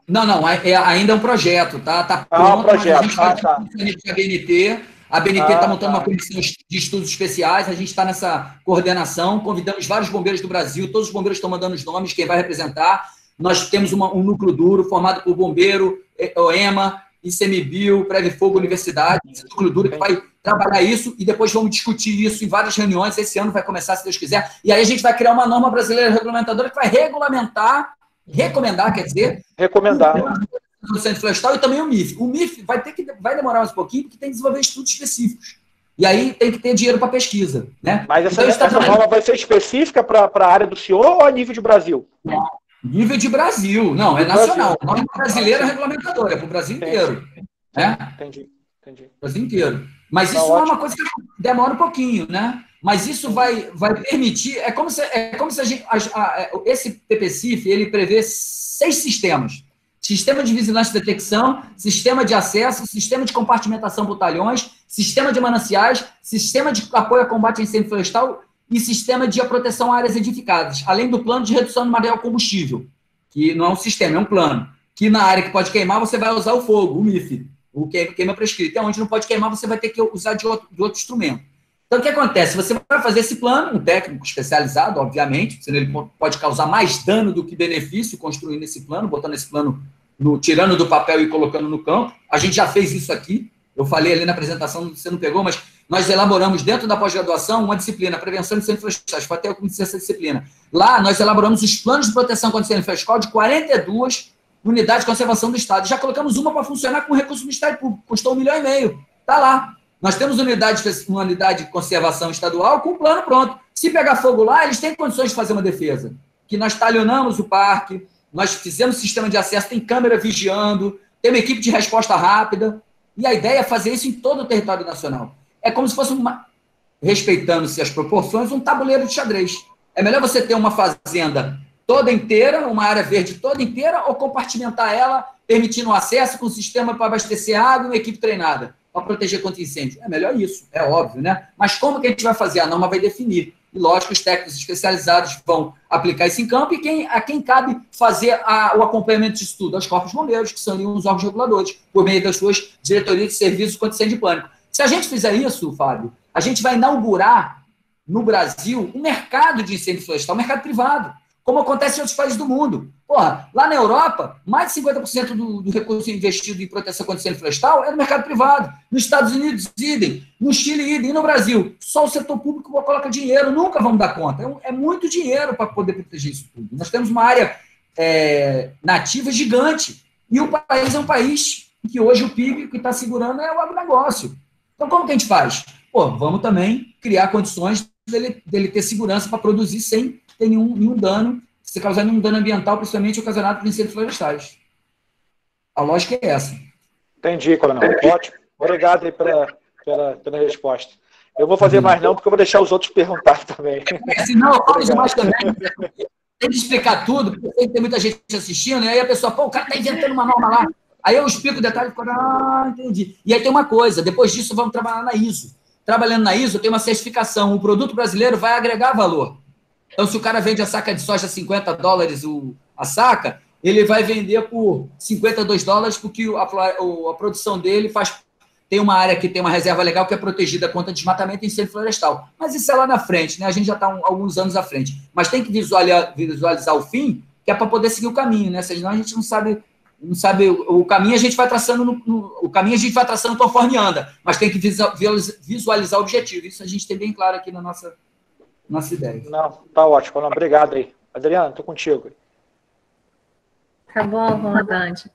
Não, ainda é um projeto, tá? Tá pronto, um projeto. A gente vai a ABNT. A ABNT está montando uma comissão de estudos especiais, a gente está nessa coordenação, convidamos vários bombeiros do Brasil, todos os bombeiros estão mandando os nomes, quem vai representar. Nós temos um núcleo duro formado por bombeiro, OEMA, ICMBio, Preve Fogo, Universidade, esse núcleo duro que vai trabalhar isso e depois vamos discutir isso em várias reuniões. Esse ano vai começar, se Deus quiser. E aí a gente vai criar uma norma brasileira regulamentadora que vai recomendar o incêndio florestal e também o MIF. O MIF vai demorar mais um pouquinho porque tem que desenvolver estudos específicos. E aí tem que ter dinheiro para pesquisa. Né? Mas essa norma vai ser específica para a área do senhor ou a nível de Brasil? Nível de Brasil. Não, é nacional. A norma brasileira regulamentadora, é para o Brasil inteiro. Entendi. Brasil inteiro. Mas isso é uma coisa que demora um pouquinho, né? Mas isso vai permitir... É como se a gente... esse PPCIF, ele prevê 6 sistemas. Sistema de vigilância e detecção, sistema de acesso, sistema de compartimentação por talhões, sistema de mananciais, sistema de apoio a combate a incêndio florestal e sistema de proteção a áreas edificadas, além do plano de redução do material combustível, que não é um sistema, é um plano, que na área que pode queimar você vai usar o fogo, o MIF, o queima prescrito, e onde não pode queimar você vai ter que usar de outro instrumento. Então, o que acontece? Você vai fazer esse plano, um técnico especializado, obviamente, senão ele pode causar mais dano do que benefício construindo esse plano, botando esse plano, tirando do papel e colocando no campo. A gente já fez isso aqui, eu falei ali na apresentação, você não pegou, mas nós elaboramos dentro da pós-graduação uma disciplina, prevenção de incêndio florestal, foi até eu conheci essa disciplina. Lá, nós elaboramos os planos de proteção contra incêndio florestal de 42 unidades de conservação do Estado. Já colocamos uma para funcionar com recurso do Ministério Público, custou R$1,5 milhão. Está lá. Nós temos uma unidade de conservação estadual com o plano pronto. Se pegar fogo lá, eles têm condições de fazer uma defesa. Que nós talhonamos o parque, nós fizemos sistema de acesso, tem câmera vigiando, tem uma equipe de resposta rápida, e a ideia é fazer isso em todo o território nacional. É como se fosse, respeitando-se as proporções, um tabuleiro de xadrez. É melhor você ter uma fazenda toda inteira, uma área verde toda inteira, ou compartimentar ela, permitindo o acesso com um sistema para abastecer água e uma equipe treinada para proteger contra incêndio. É melhor isso, é óbvio, né? Mas como que a gente vai fazer? A norma vai definir. E, lógico, os técnicos especializados vão aplicar isso em campo e a quem cabe fazer o acompanhamento de estudo? Aos corpos bombeiros, que são os órgãos reguladores, por meio das suas diretorias de serviços contra incêndio e pânico. Se a gente fizer isso, Fábio, a gente vai inaugurar no Brasil um mercado de incêndio florestal, um mercado privado, como acontece em outros países do mundo. Porra, lá na Europa, mais de 50% do recurso investido em proteção contra incêndio florestal é no mercado privado. Nos Estados Unidos, idem. No Chile, idem. E no Brasil, só o setor público coloca dinheiro. Nunca vamos dar conta. É muito dinheiro para poder proteger isso tudo. Nós temos uma área nativa gigante. E o país é um país que hoje o PIB que está segurando é o agronegócio. Então, como que a gente faz? Pô, vamos também criar condições dele ter segurança para produzir sem ter nenhum dano, se causar nenhum dano ambiental, principalmente ocasionado por incêndios florestais. A lógica é essa. Entendi, Coronel. Ótimo. Obrigado aí pela resposta. Eu vou fazer mais não, porque eu vou deixar os outros perguntar também. Senão eu falo demais também. Tem que explicar tudo, porque tem muita gente assistindo, e aí a pessoa, pô, o cara está inventando uma norma lá. Aí eu explico o detalhe e falo, entendi. E aí tem uma coisa, depois disso vamos trabalhar na ISO. Trabalhando na ISO, tem uma certificação. O produto brasileiro vai agregar valor. Então, se o cara vende a saca de soja a $50 a saca, ele vai vender por $52, porque a produção dele tem uma área que tem uma reserva legal que é protegida contra desmatamento e incêndio florestal. Mas isso é lá na frente, né? A gente já está alguns anos à frente. Mas tem que visualizar o fim, que é para poder seguir o caminho, né? Senão a gente não sabe o caminho, a gente vai traçando conforme anda, mas tem que visualizar o objetivo. Isso a gente tem bem claro aqui na nossa ideia. Não, tá ótimo. Obrigado aí. Adriano, estou contigo. Tá bom, comandante.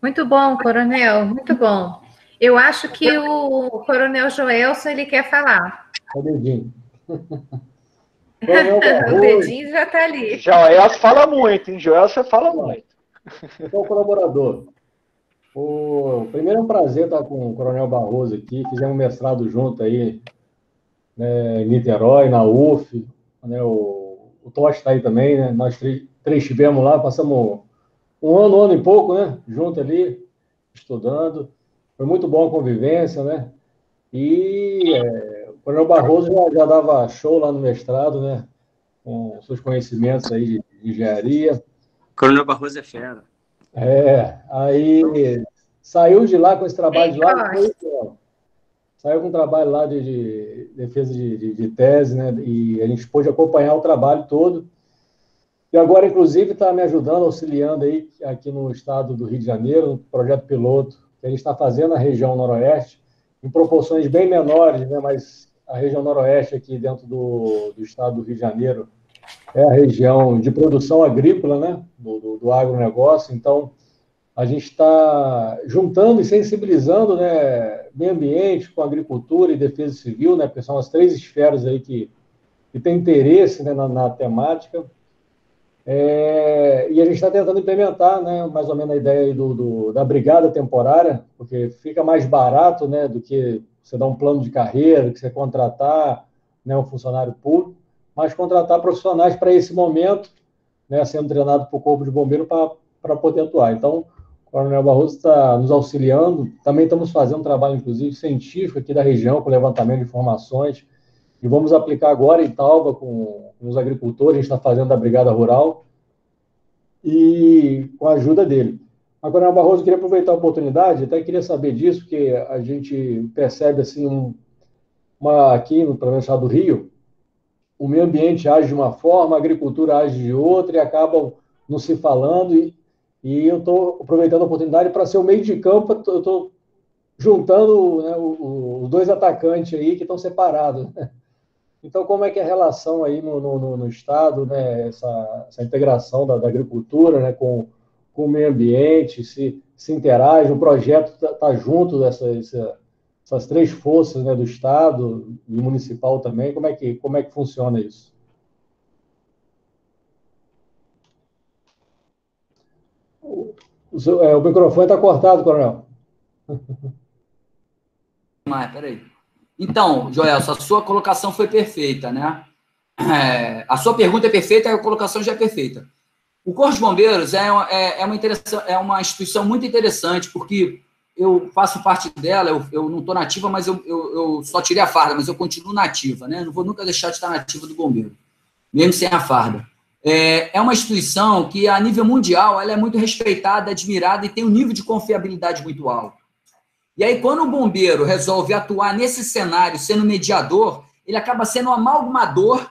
Muito bom, coronel, muito bom. Eu acho que o coronel Joelson, ele quer falar. O dedinho. O dedinho já está ali. Joelson fala muito, hein? Joelson fala muito. Então, colaborador. Primeiro é um prazer estar com o Coronel Barroso aqui. Fizemos um mestrado junto aí, né, em Niterói, na UF. Né, o Totti está aí também, né? Nós três estivemos lá, passamos um ano e pouco, né? Junto ali, estudando. Foi muito bom a convivência, né? E o Coronel Barroso já dava show lá no mestrado, né? Com seus conhecimentos aí de engenharia. Coronel Barroso é fera. Aí saiu de lá com esse trabalho de lá, saiu com um trabalho lá de defesa de tese, né? E a gente pôde acompanhar o trabalho todo. E agora, inclusive, está me ajudando, auxiliando aí aqui no estado do Rio de Janeiro, no projeto piloto que a gente está fazendo na região noroeste, em proporções bem menores, né? Mas a região noroeste aqui dentro do estado do Rio de Janeiro é a região de produção agrícola, né, do agronegócio. Então, a gente está juntando e sensibilizando, né, meio ambiente com agricultura e defesa civil, né, porque são as três esferas aí que têm interesse, né, na temática. E a gente está tentando implementar, né, mais ou menos a ideia aí da brigada temporária, porque fica mais barato, né, do que você dar um plano de carreira, que você contratar, né, um funcionário público, mas contratar profissionais para esse momento, né, sendo treinado por Corpo de Bombeiro para poder atuar. Então, o Coronel Barroso está nos auxiliando. Também estamos fazendo um trabalho, inclusive, científico aqui da região, com levantamento de informações, e vamos aplicar agora em Tauba com os agricultores. A gente está fazendo da Brigada Rural e com a ajuda dele. Mas, Coronel Barroso, eu queria aproveitar a oportunidade, até queria saber disso, porque a gente percebe assim, aqui, pelo menos no estado do Rio, o meio ambiente age de uma forma, a agricultura age de outra, e acabam não se falando, e eu estou aproveitando a oportunidade para ser o meio de campo. Eu estou juntando, né, os dois atacantes aí que estão separados. Então, como é que é a relação aí no Estado, né, essa integração da agricultura, né, com o meio ambiente, se interage, o projeto está junto essas três forças, né, do Estado e municipal também, como é que funciona isso? O microfone está cortado, Coronel. Peraí. Então, Joel, a sua colocação foi perfeita, né? A sua pergunta é perfeita e a colocação já é perfeita. O Corpo de Bombeiros é uma instituição muito interessante, porque eu faço parte dela, eu não estou nativa, mas eu só tirei a farda, mas eu continuo nativa, né? Não vou nunca deixar de estar nativa do bombeiro, mesmo sem a farda. É uma instituição que, a nível mundial, ela é muito respeitada, admirada e tem um nível de confiabilidade muito alto. E aí, quando o bombeiro resolve atuar nesse cenário, sendo mediador, ele acaba sendo um amalgamador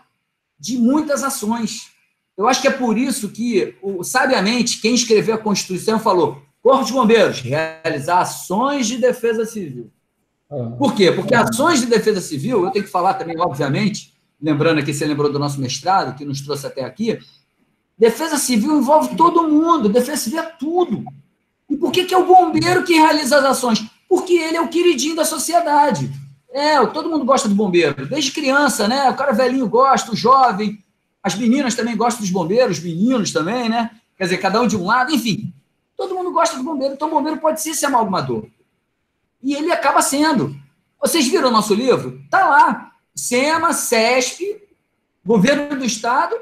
de muitas ações. Eu acho que é por isso que, sabiamente, quem escreveu a Constituição falou: Corpo de Bombeiros, realizar ações de defesa civil. Por quê? Porque ações de defesa civil, eu tenho que falar também, obviamente, lembrando aqui, você lembrou do nosso mestrado, que nos trouxe até aqui, defesa civil envolve todo mundo, defesa civil é tudo. E por que é o bombeiro que realiza as ações? Porque ele é o queridinho da sociedade. Todo mundo gosta do bombeiro, desde criança, né? O cara velhinho gosta, o jovem, as meninas também gostam dos bombeiros, os meninos também, né? Quer dizer, cada um de um lado, enfim. Todo mundo gosta do bombeiro, então o bombeiro pode ser esse amalgamador. E ele acaba sendo. Vocês viram o nosso livro? Está lá. SEMA, SESP, Governo do Estado,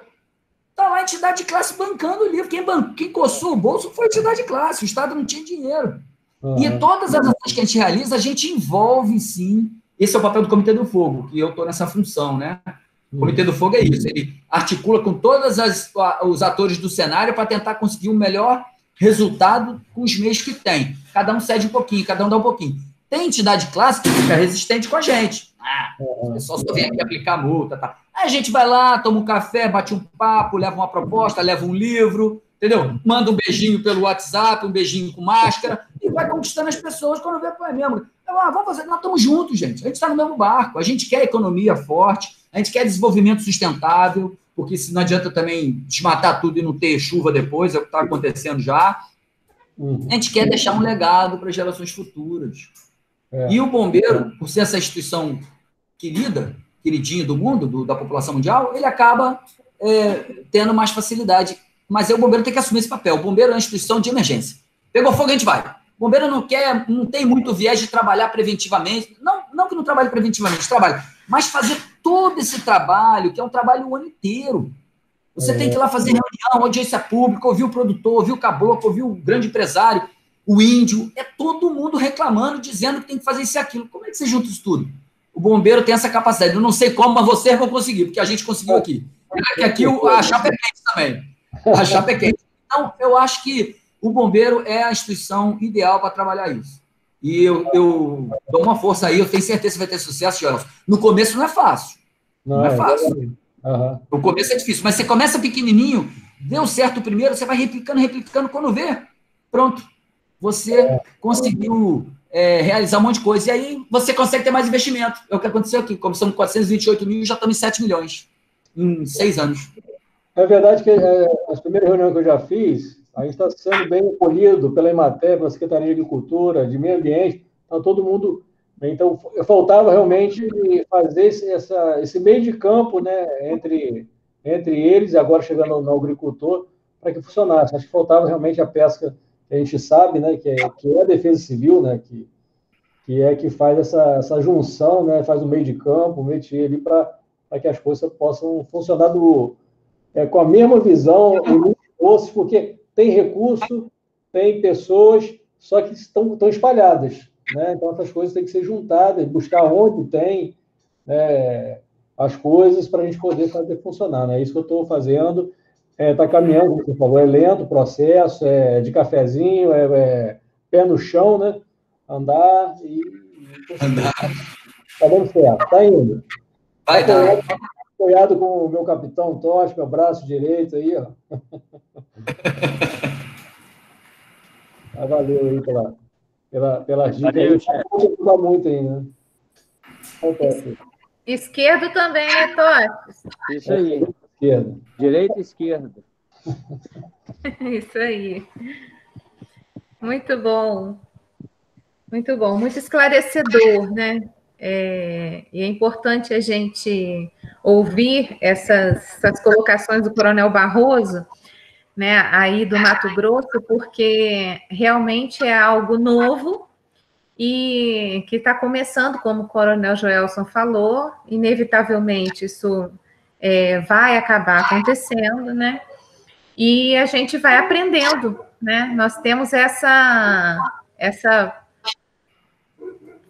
está lá a entidade de classe bancando o livro. Quem coçou o bolso foi a entidade de classe, o Estado não tinha dinheiro. E todas as ações que a gente realiza, a gente envolve, sim. Esse é o papel do Comitê do Fogo, que eu estou nessa função, né? O Comitê do Fogo é isso, ele articula com todos os atores do cenário para tentar conseguir um melhor resultado com os meios que tem. Cada um cede um pouquinho, cada um dá um pouquinho. Tem entidade clássica que fica resistente com a gente. O pessoal só vem aqui aplicar multa. Tá. Aí a gente vai lá, toma um café, bate um papo, leva uma proposta, leva um livro, entendeu? Manda um beijinho pelo WhatsApp, um beijinho com máscara, e vai conquistando as pessoas quando vê, pô, é mesmo. Vamos fazer, nós estamos juntos, gente. A gente está no mesmo barco. A gente quer economia forte, a gente quer desenvolvimento sustentável, porque se não adianta também desmatar tudo e não ter chuva depois, é o que está acontecendo já. A gente quer deixar um legado para gerações futuras. E o bombeiro, por ser essa instituição queridinha do mundo, da população mundial, ele acaba tendo mais facilidade. Mas o bombeiro tem que assumir esse papel. O bombeiro é uma instituição de emergência. Pegou fogo, a gente vai. O bombeiro não tem muito viés de trabalhar preventivamente. Não que não trabalhe preventivamente, trabalha. Mas fazer todo esse trabalho, que é um trabalho o ano inteiro. Você tem que ir lá fazer reunião, audiência pública, ouvir o produtor, ouvir o caboclo, ouvir o grande empresário, o índio. É todo mundo reclamando, dizendo que tem que fazer isso e aquilo. Como é que você junta isso tudo? O bombeiro tem essa capacidade. Eu não sei como, mas vocês vão conseguir, porque a gente conseguiu aqui. E aqui a chapa é quente também. A chapa é quente. Então, eu acho que o bombeiro é a instituição ideal para trabalhar isso. E eu dou uma força aí, eu tenho certeza que vai ter sucesso, Gelson. No começo não é fácil. Não é fácil. No começo é difícil, mas você começa pequenininho, deu certo o primeiro, você vai replicando, quando vê, pronto. Você conseguiu realizar um monte de coisa. E aí você consegue ter mais investimento. É o que aconteceu aqui. Começamos com 428 mil e já estamos em 7 milhões em 6 anos. É verdade que as primeiras reuniões que eu já fiz, a gente está sendo bem acolhido pela Emater, pela Secretaria de Agricultura, de Meio Ambiente, está todo mundo. Então, faltava realmente fazer esse meio de campo, né, entre eles, e agora chegando no agricultor, para que funcionasse. Acho que faltava realmente a pesca, que a gente sabe, né, que é a defesa civil, né, que faz essa junção, né, faz o meio de campo, o meio de ali para que as coisas possam funcionar com a mesma visão, porque tem recurso, tem pessoas, só que estão espalhadas. Né? Então, essas coisas têm que ser juntadas, buscar onde tem as coisas para a gente poder fazer funcionar. Né? É isso que eu estou fazendo. Está caminhando, como você falou, é lento o processo, é de cafezinho, pé no chão, né? Andar e... Está dando certo, está indo. Vai dar. Apoiado com o meu capitão Tosh, meu braço direito aí, ó. Valeu aí pelas dicas. Ajuda muito aí, né? Esquerdo também, né, Tosh? Isso aí. Esquerda. Direita e esquerda. Isso aí. Muito bom. Muito bom, muito esclarecedor, né? E é importante a gente ouvir essas colocações do Coronel Barroso, né, aí do Mato Grosso, porque realmente é algo novo e que está começando, como o Coronel Joelson falou, inevitavelmente isso vai acabar acontecendo, né? E a gente vai aprendendo, né? Nós temos essa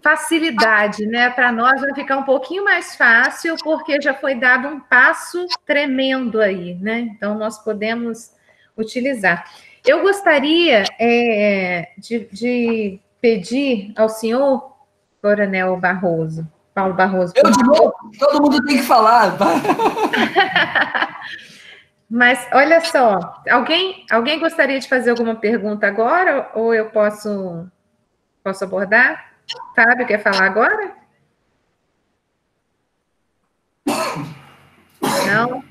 facilidade, né? Para nós vai ficar um pouquinho mais fácil, porque já foi dado um passo tremendo aí, né? Então, nós podemos utilizar. Eu gostaria de pedir ao senhor, Coronel Barroso, Paulo Barroso. Eu de novo, todo mundo tem que falar. Mas, olha só, alguém gostaria de fazer alguma pergunta agora, ou eu posso abordar? Fábio, quer falar agora? Não?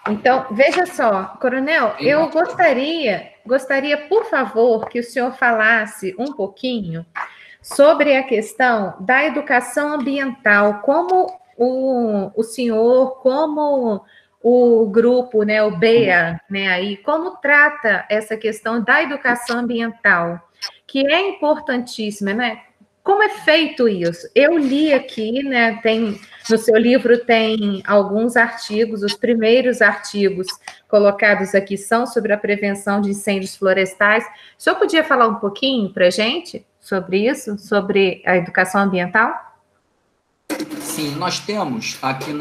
Então, veja só, Coronel, eu gostaria, por favor, que o senhor falasse um pouquinho sobre a questão da educação ambiental, como o senhor, como o grupo, né, o BEA, né, aí, como trata essa questão da educação ambiental, que é importantíssima, né? Como é feito isso? Eu li aqui, né, no seu livro tem alguns artigos, os primeiros artigos colocados aqui são sobre a prevenção de incêndios florestais. O senhor podia falar um pouquinho para a gente sobre isso, sobre a educação ambiental? Sim, nós temos aqui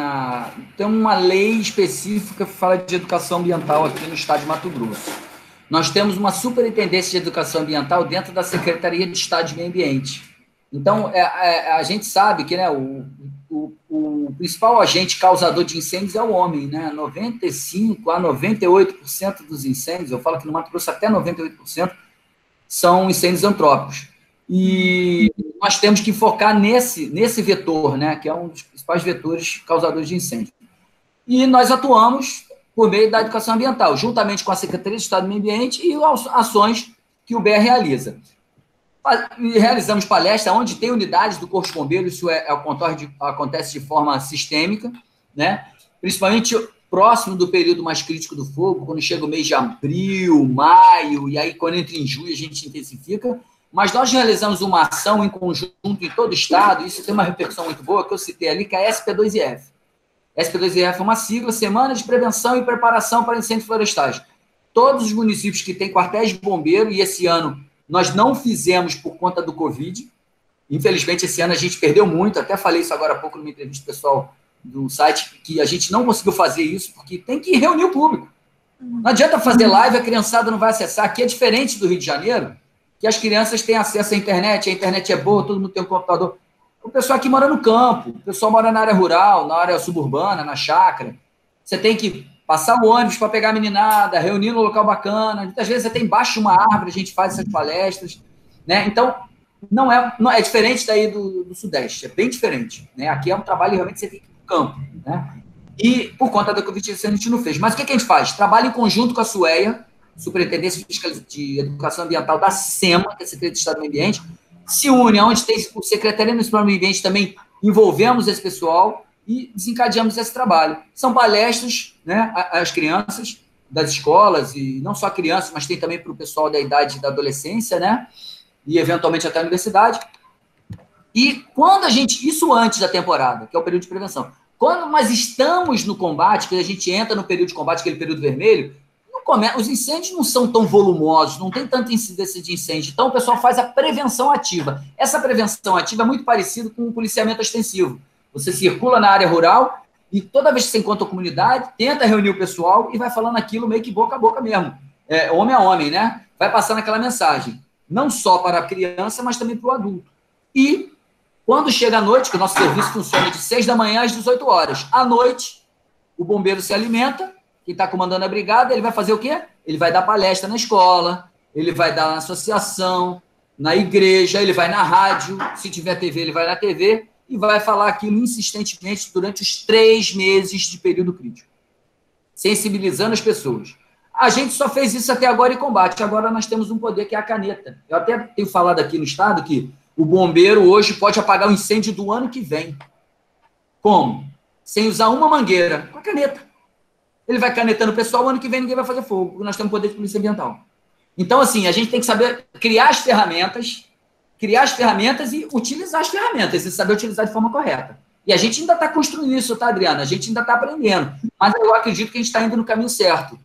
tem uma lei específica que fala de educação ambiental aqui no estado de Mato Grosso. Nós temos uma superintendência de educação ambiental dentro da Secretaria de Estado de Meio Ambiente. Então, a gente sabe que, né, o principal agente causador de incêndios é o homem, né? 95% a 98% dos incêndios, eu falo que no Mato Grosso até 98%, são incêndios antrópicos. E nós temos que focar nesse vetor, né, que é um dos principais vetores causadores de incêndio. E nós atuamos por meio da educação ambiental, juntamente com a Secretaria de Estado do Meio Ambiente e ações que o BEA realiza. Realizamos palestra onde tem unidades do Corpo de Bombeiros, isso acontece de forma sistêmica, né? Principalmente próximo do período mais crítico do fogo, quando chega o mês de abril, maio, e aí quando entra em julho a gente intensifica. Mas nós realizamos uma ação em conjunto em todo o estado, e isso tem uma repercussão muito boa, que eu citei ali, que é a SP2IF. SP2IF é uma sigla, Semana de Prevenção e Preparação para Incêndios Florestais. Todos os municípios que têm quartéis de bombeiro, e esse ano nós não fizemos por conta do Covid. Infelizmente, esse ano a gente perdeu muito. Até falei isso agora há pouco numa entrevista pessoal do site, que a gente não conseguiu fazer isso, porque tem que reunir o público. Não adianta fazer live, a criançada não vai acessar. Aqui é diferente do Rio de Janeiro, que as crianças têm acesso à internet, a internet é boa, todo mundo tem um computador. O pessoal aqui mora no campo, o pessoal mora na área rural, na área suburbana, na chácara. Você tem que passar o ônibus para pegar a meninada, reunir no local bacana. Muitas vezes você tem embaixo de uma árvore, a gente faz essas palestras, né? Então, não é diferente daí do Sudeste, é bem diferente, né? Aqui é um trabalho realmente você fica no campo, né? E por conta da Covid a gente não fez. Mas o que a gente faz? Trabalha em conjunto com a SUEA, Superintendência de Educação Ambiental da SEMA, que é a Secretaria de Estado do Meio Ambiente, se une, onde tem o Secretaria Municipal do Meio Ambiente, também envolvemos esse pessoal e desencadeamos esse trabalho. São palestras, né, às crianças das escolas, e não só crianças, mas tem também para o pessoal da idade da adolescência, né, e eventualmente até a universidade. E quando isso antes da temporada, que é o período de prevenção, quando nós estamos no combate, que a gente entra no período de combate, aquele período vermelho, os incêndios não são tão volumosos, não tem tanta incidência de incêndio, então o pessoal faz a prevenção ativa. Essa prevenção ativa é muito parecida com o policiamento ostensivo. Você circula na área rural e toda vez que você encontra a comunidade, tenta reunir o pessoal e vai falando aquilo meio que boca a boca mesmo. Homem a homem, né? Vai passando aquela mensagem. Não só para a criança, mas também para o adulto. E quando chega a noite, que o nosso serviço funciona de 6 da manhã às 18 horas. À noite, o bombeiro se alimenta, quem está comandando a brigada, ele vai fazer o quê? Ele vai dar palestra na escola, ele vai dar na associação, na igreja, ele vai na rádio, se tiver TV, ele vai na TV, e vai falar aquilo insistentemente durante os 3 meses de período crítico, sensibilizando as pessoas. A gente só fez isso até agora em combate, agora nós temos um poder que é a caneta. Eu até tenho falado aqui no estado que o bombeiro hoje pode apagar o incêndio do ano que vem. Como? Sem usar uma mangueira, com a caneta. Ele vai canetando o pessoal, o ano que vem ninguém vai fazer fogo, porque nós temos poder de polícia ambiental. Então, assim, a gente tem que saber criar as ferramentas e utilizar as ferramentas, e saber utilizar de forma correta. E a gente ainda está construindo isso, tá, Adriana? A gente ainda está aprendendo. Mas eu acredito que a gente está indo no caminho certo.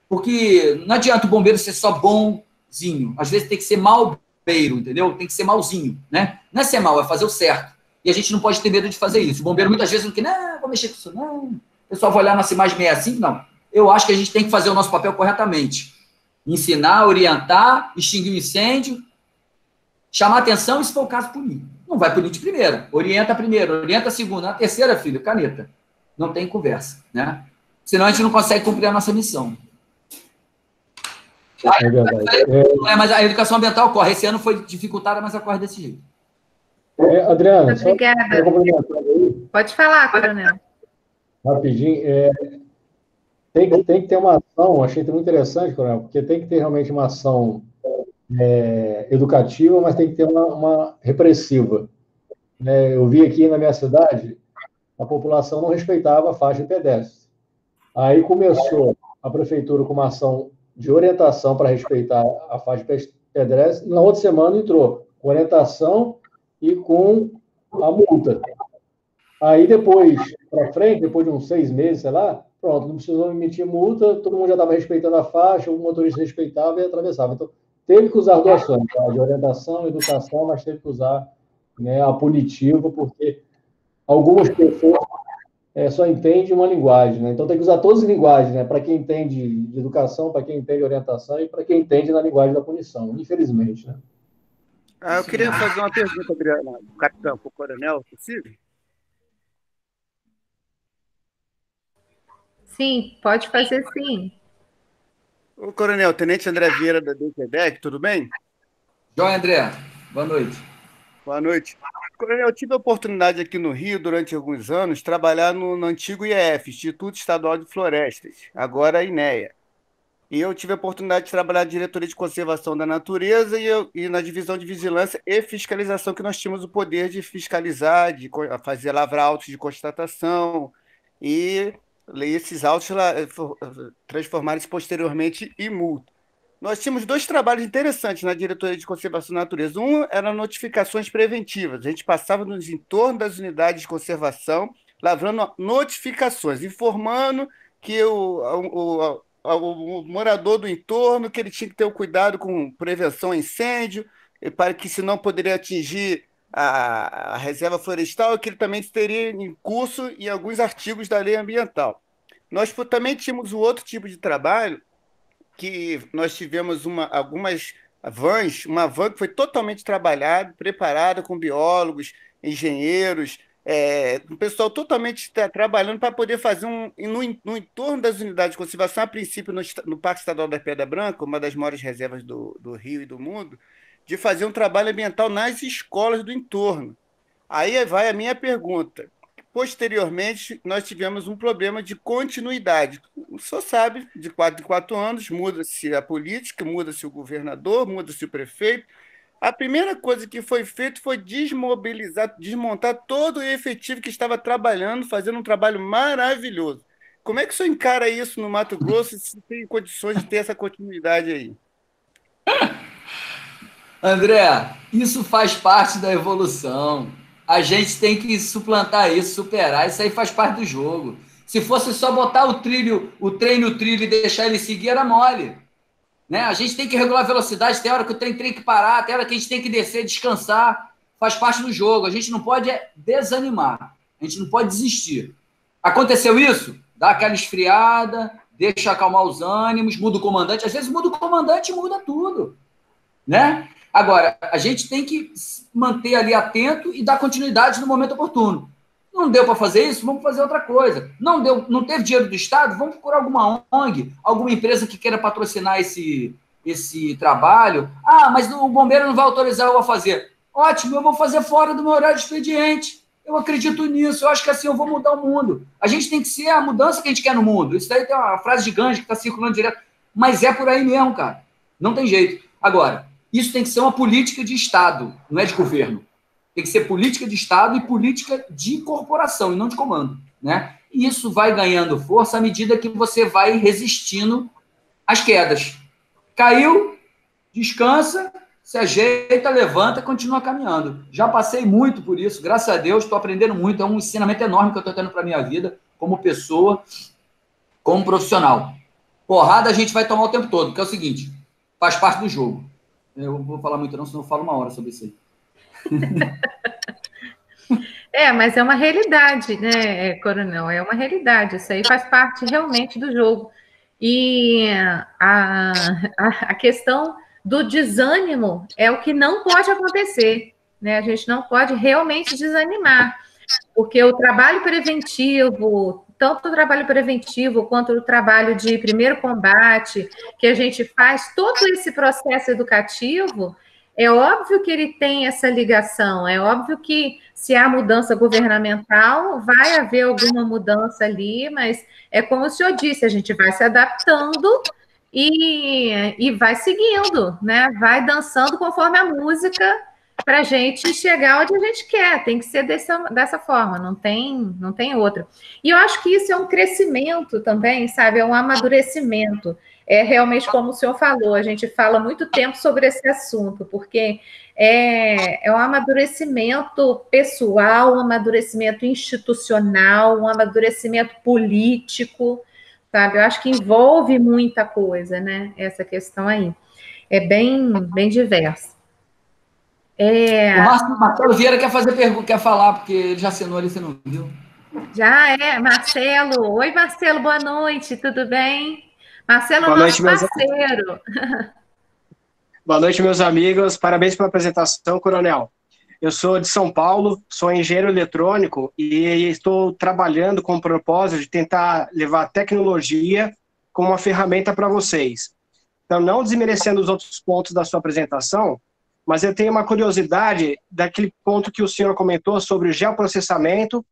Porque não adianta o bombeiro ser só bonzinho. Às vezes tem que ser malbeiro, entendeu? Tem que ser malzinho, né? Não é ser mal, é fazer o certo. E a gente não pode ter medo de fazer isso. O bombeiro muitas vezes não quer, não, vou mexer com isso, não. O pessoal vai olhar nossa imagem meio assim, não. Eu acho que a gente tem que fazer o nosso papel corretamente. Ensinar, orientar, extinguir o incêndio, chamar atenção e, se for o caso, punir. Não vai punir de primeira. Orienta primeiro, orienta segunda. Na terceira, filho, caneta. Não tem conversa, né? Senão a gente não consegue cumprir a nossa missão. É verdade. Mas a educação ambiental ocorre. Esse ano foi dificultada, mas ocorre desse jeito. Adriana, obrigada. Pode falar, coronel. Rapidinho. Tem que ter uma ação, achei muito interessante, coronel, porque tem que ter realmente uma ação educativa, mas tem que ter uma repressiva. Eu vi aqui na minha cidade, a população não respeitava a faixa de pedestre. Aí começou a prefeitura com uma ação de orientação para respeitar a faixa de pedestre, e na outra semana entrou com orientação e com a multa. Aí depois, para frente, depois de uns 6 meses, sei lá, pronto, não precisou emitir multa, todo mundo já estava respeitando a faixa, o motorista respeitava e atravessava. Então, teve que usar duas ações, tá? De orientação, educação, mas teve que usar, né, a punitiva, porque algumas pessoas só entendem uma linguagem, né? Então tem que usar todas as linguagens, né? Para quem entende de educação, para quem entende de orientação e para quem entende na linguagem da punição, infelizmente, né? Eu queria fazer uma pergunta, Adriana, do capitão, para o coronel, possível? Sim, pode fazer sim. O coronel, tenente André Vieira, da DCDEC, tudo bem? João André, boa noite. Boa noite. Coronel, eu tive a oportunidade aqui no Rio, durante alguns anos, trabalhar no antigo IEF, Instituto Estadual de Florestas, agora a INEA. E eu tive a oportunidade de trabalhar na diretoria de conservação da natureza e na divisão de vigilância e fiscalização, que nós tínhamos o poder de fiscalizar, de fazer lavrar autos de constatação e esses autos transformarem-se posteriormente em multa. Nós tínhamos 2 trabalhos interessantes na diretoria de conservação da natureza. Um era notificações preventivas. A gente passava nos entornos das unidades de conservação, lavrando notificações, informando que o morador do entorno, que ele tinha que ter o cuidado com prevenção a incêndio, para que senão poderia atingir a reserva florestal, que ele também teria em curso em alguns artigos da lei ambiental. Nós também tínhamos um outro tipo de trabalho, que nós tivemos algumas vans, uma van que foi totalmente trabalhada, preparada com biólogos, engenheiros, um pessoal totalmente trabalhando para poder fazer no entorno das unidades de conservação, a princípio no Parque Estadual da Pedra Branca, uma das maiores reservas do Rio e do mundo, de fazer um trabalho ambiental nas escolas do entorno. Aí vai a minha pergunta. Posteriormente, nós tivemos um problema de continuidade. O senhor sabe, de 4 em 4 anos, muda-se a política, muda-se o governador, muda-se o prefeito. A primeira coisa que foi feito foi desmobilizar, desmontar todo o efetivo que estava trabalhando, fazendo um trabalho maravilhoso. Como é que o senhor encara isso no Mato Grosso, se tem condições de ter essa continuidade aí? André, isso faz parte da evolução. A gente tem que suplantar isso, superar. Isso aí faz parte do jogo. Se fosse só botar o trem no trilho e deixar ele seguir, era mole. Né? A gente tem que regular a velocidade, tem hora que o trem tem que parar, tem hora que a gente tem que descer, descansar. Faz parte do jogo. A gente não pode desanimar. A gente não pode desistir. Aconteceu isso? Dá aquela esfriada, deixa acalmar os ânimos, muda o comandante. Às vezes muda o comandante e muda tudo. Né? Agora, a gente tem que manter ali atento e dar continuidade no momento oportuno. Não deu para fazer isso? Vamos fazer outra coisa. Não teve dinheiro do Estado? Vamos procurar alguma ONG, alguma empresa que queira patrocinar esse trabalho. Ah, mas o bombeiro não vai autorizar eu a fazer. Ótimo, eu vou fazer fora do meu horário de expediente. Eu acredito nisso, eu acho que assim eu vou mudar o mundo. A gente tem que ser a mudança que a gente quer no mundo. Isso daí tem uma frase de Gandhi que está circulando direto, mas é por aí mesmo, cara. Não tem jeito. Agora, isso tem que ser uma política de Estado, não é de governo. Tem que ser política de Estado e política de corporação, e não de comando. Né? e isso vai ganhando força à medida que você vai resistindo às quedas. Caiu, descansa, se ajeita, levanta, continua caminhando. Já passei muito por isso, graças a Deus, estou aprendendo muito, é um ensinamento enorme que eu estou tendo para a minha vida, como pessoa, como profissional. Porrada a gente vai tomar o tempo todo, que é o seguinte, faz parte do jogo. Eu não vou falar muito não, senão eu falo uma hora sobre isso aí. Mas é uma realidade, né, Coronel? É uma realidade, isso aí faz parte realmente do jogo. E a questão do desânimo é o que não pode acontecer, né? A gente não pode realmente desanimar, porque o trabalho preventivo, tanto o trabalho preventivo quanto o trabalho de primeiro combate, que a gente faz, todo esse processo educativo, é óbvio que ele tem essa ligação, é óbvio que se há mudança governamental, vai haver alguma mudança ali, mas é como o senhor disse, a gente vai se adaptando e vai seguindo, né? Vai dançando conforme a música para a gente chegar onde a gente quer. Tem que ser dessa forma, não tem outra. E eu acho que isso é um crescimento também, sabe? É um amadurecimento. É realmente como o senhor falou, a gente fala muito tempo sobre esse assunto, porque é um amadurecimento pessoal, um amadurecimento institucional, um amadurecimento político, sabe? Eu acho que envolve muita coisa, né? Essa questão aí. É bem diversa. O Marcelo Vieira quer fazer pergunta, quer falar, porque ele já assinou ali, você não viu? Já Marcelo. Oi, Marcelo, boa noite, tudo bem? Marcelo é boa nosso noite, parceiro. Boa noite, meus amigos. Parabéns pela apresentação, Coronel. Eu sou de São Paulo, sou engenheiro eletrônico e estou trabalhando com o propósito de tentar levar a tecnologia como uma ferramenta para vocês. Então, não desmerecendo os outros pontos da sua apresentação, mas eu tenho uma curiosidade daquele ponto que o senhor comentou sobre o geoprocessamento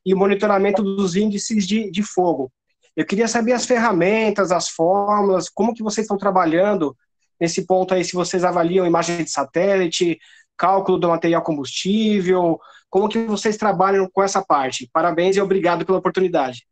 e o monitoramento dos índices de fogo. Eu queria saber as ferramentas, as fórmulas, como que vocês estão trabalhando nesse ponto aí, se vocês avaliam imagem de satélite, cálculo do material combustível, como que vocês trabalham com essa parte? Parabéns e obrigado pela oportunidade.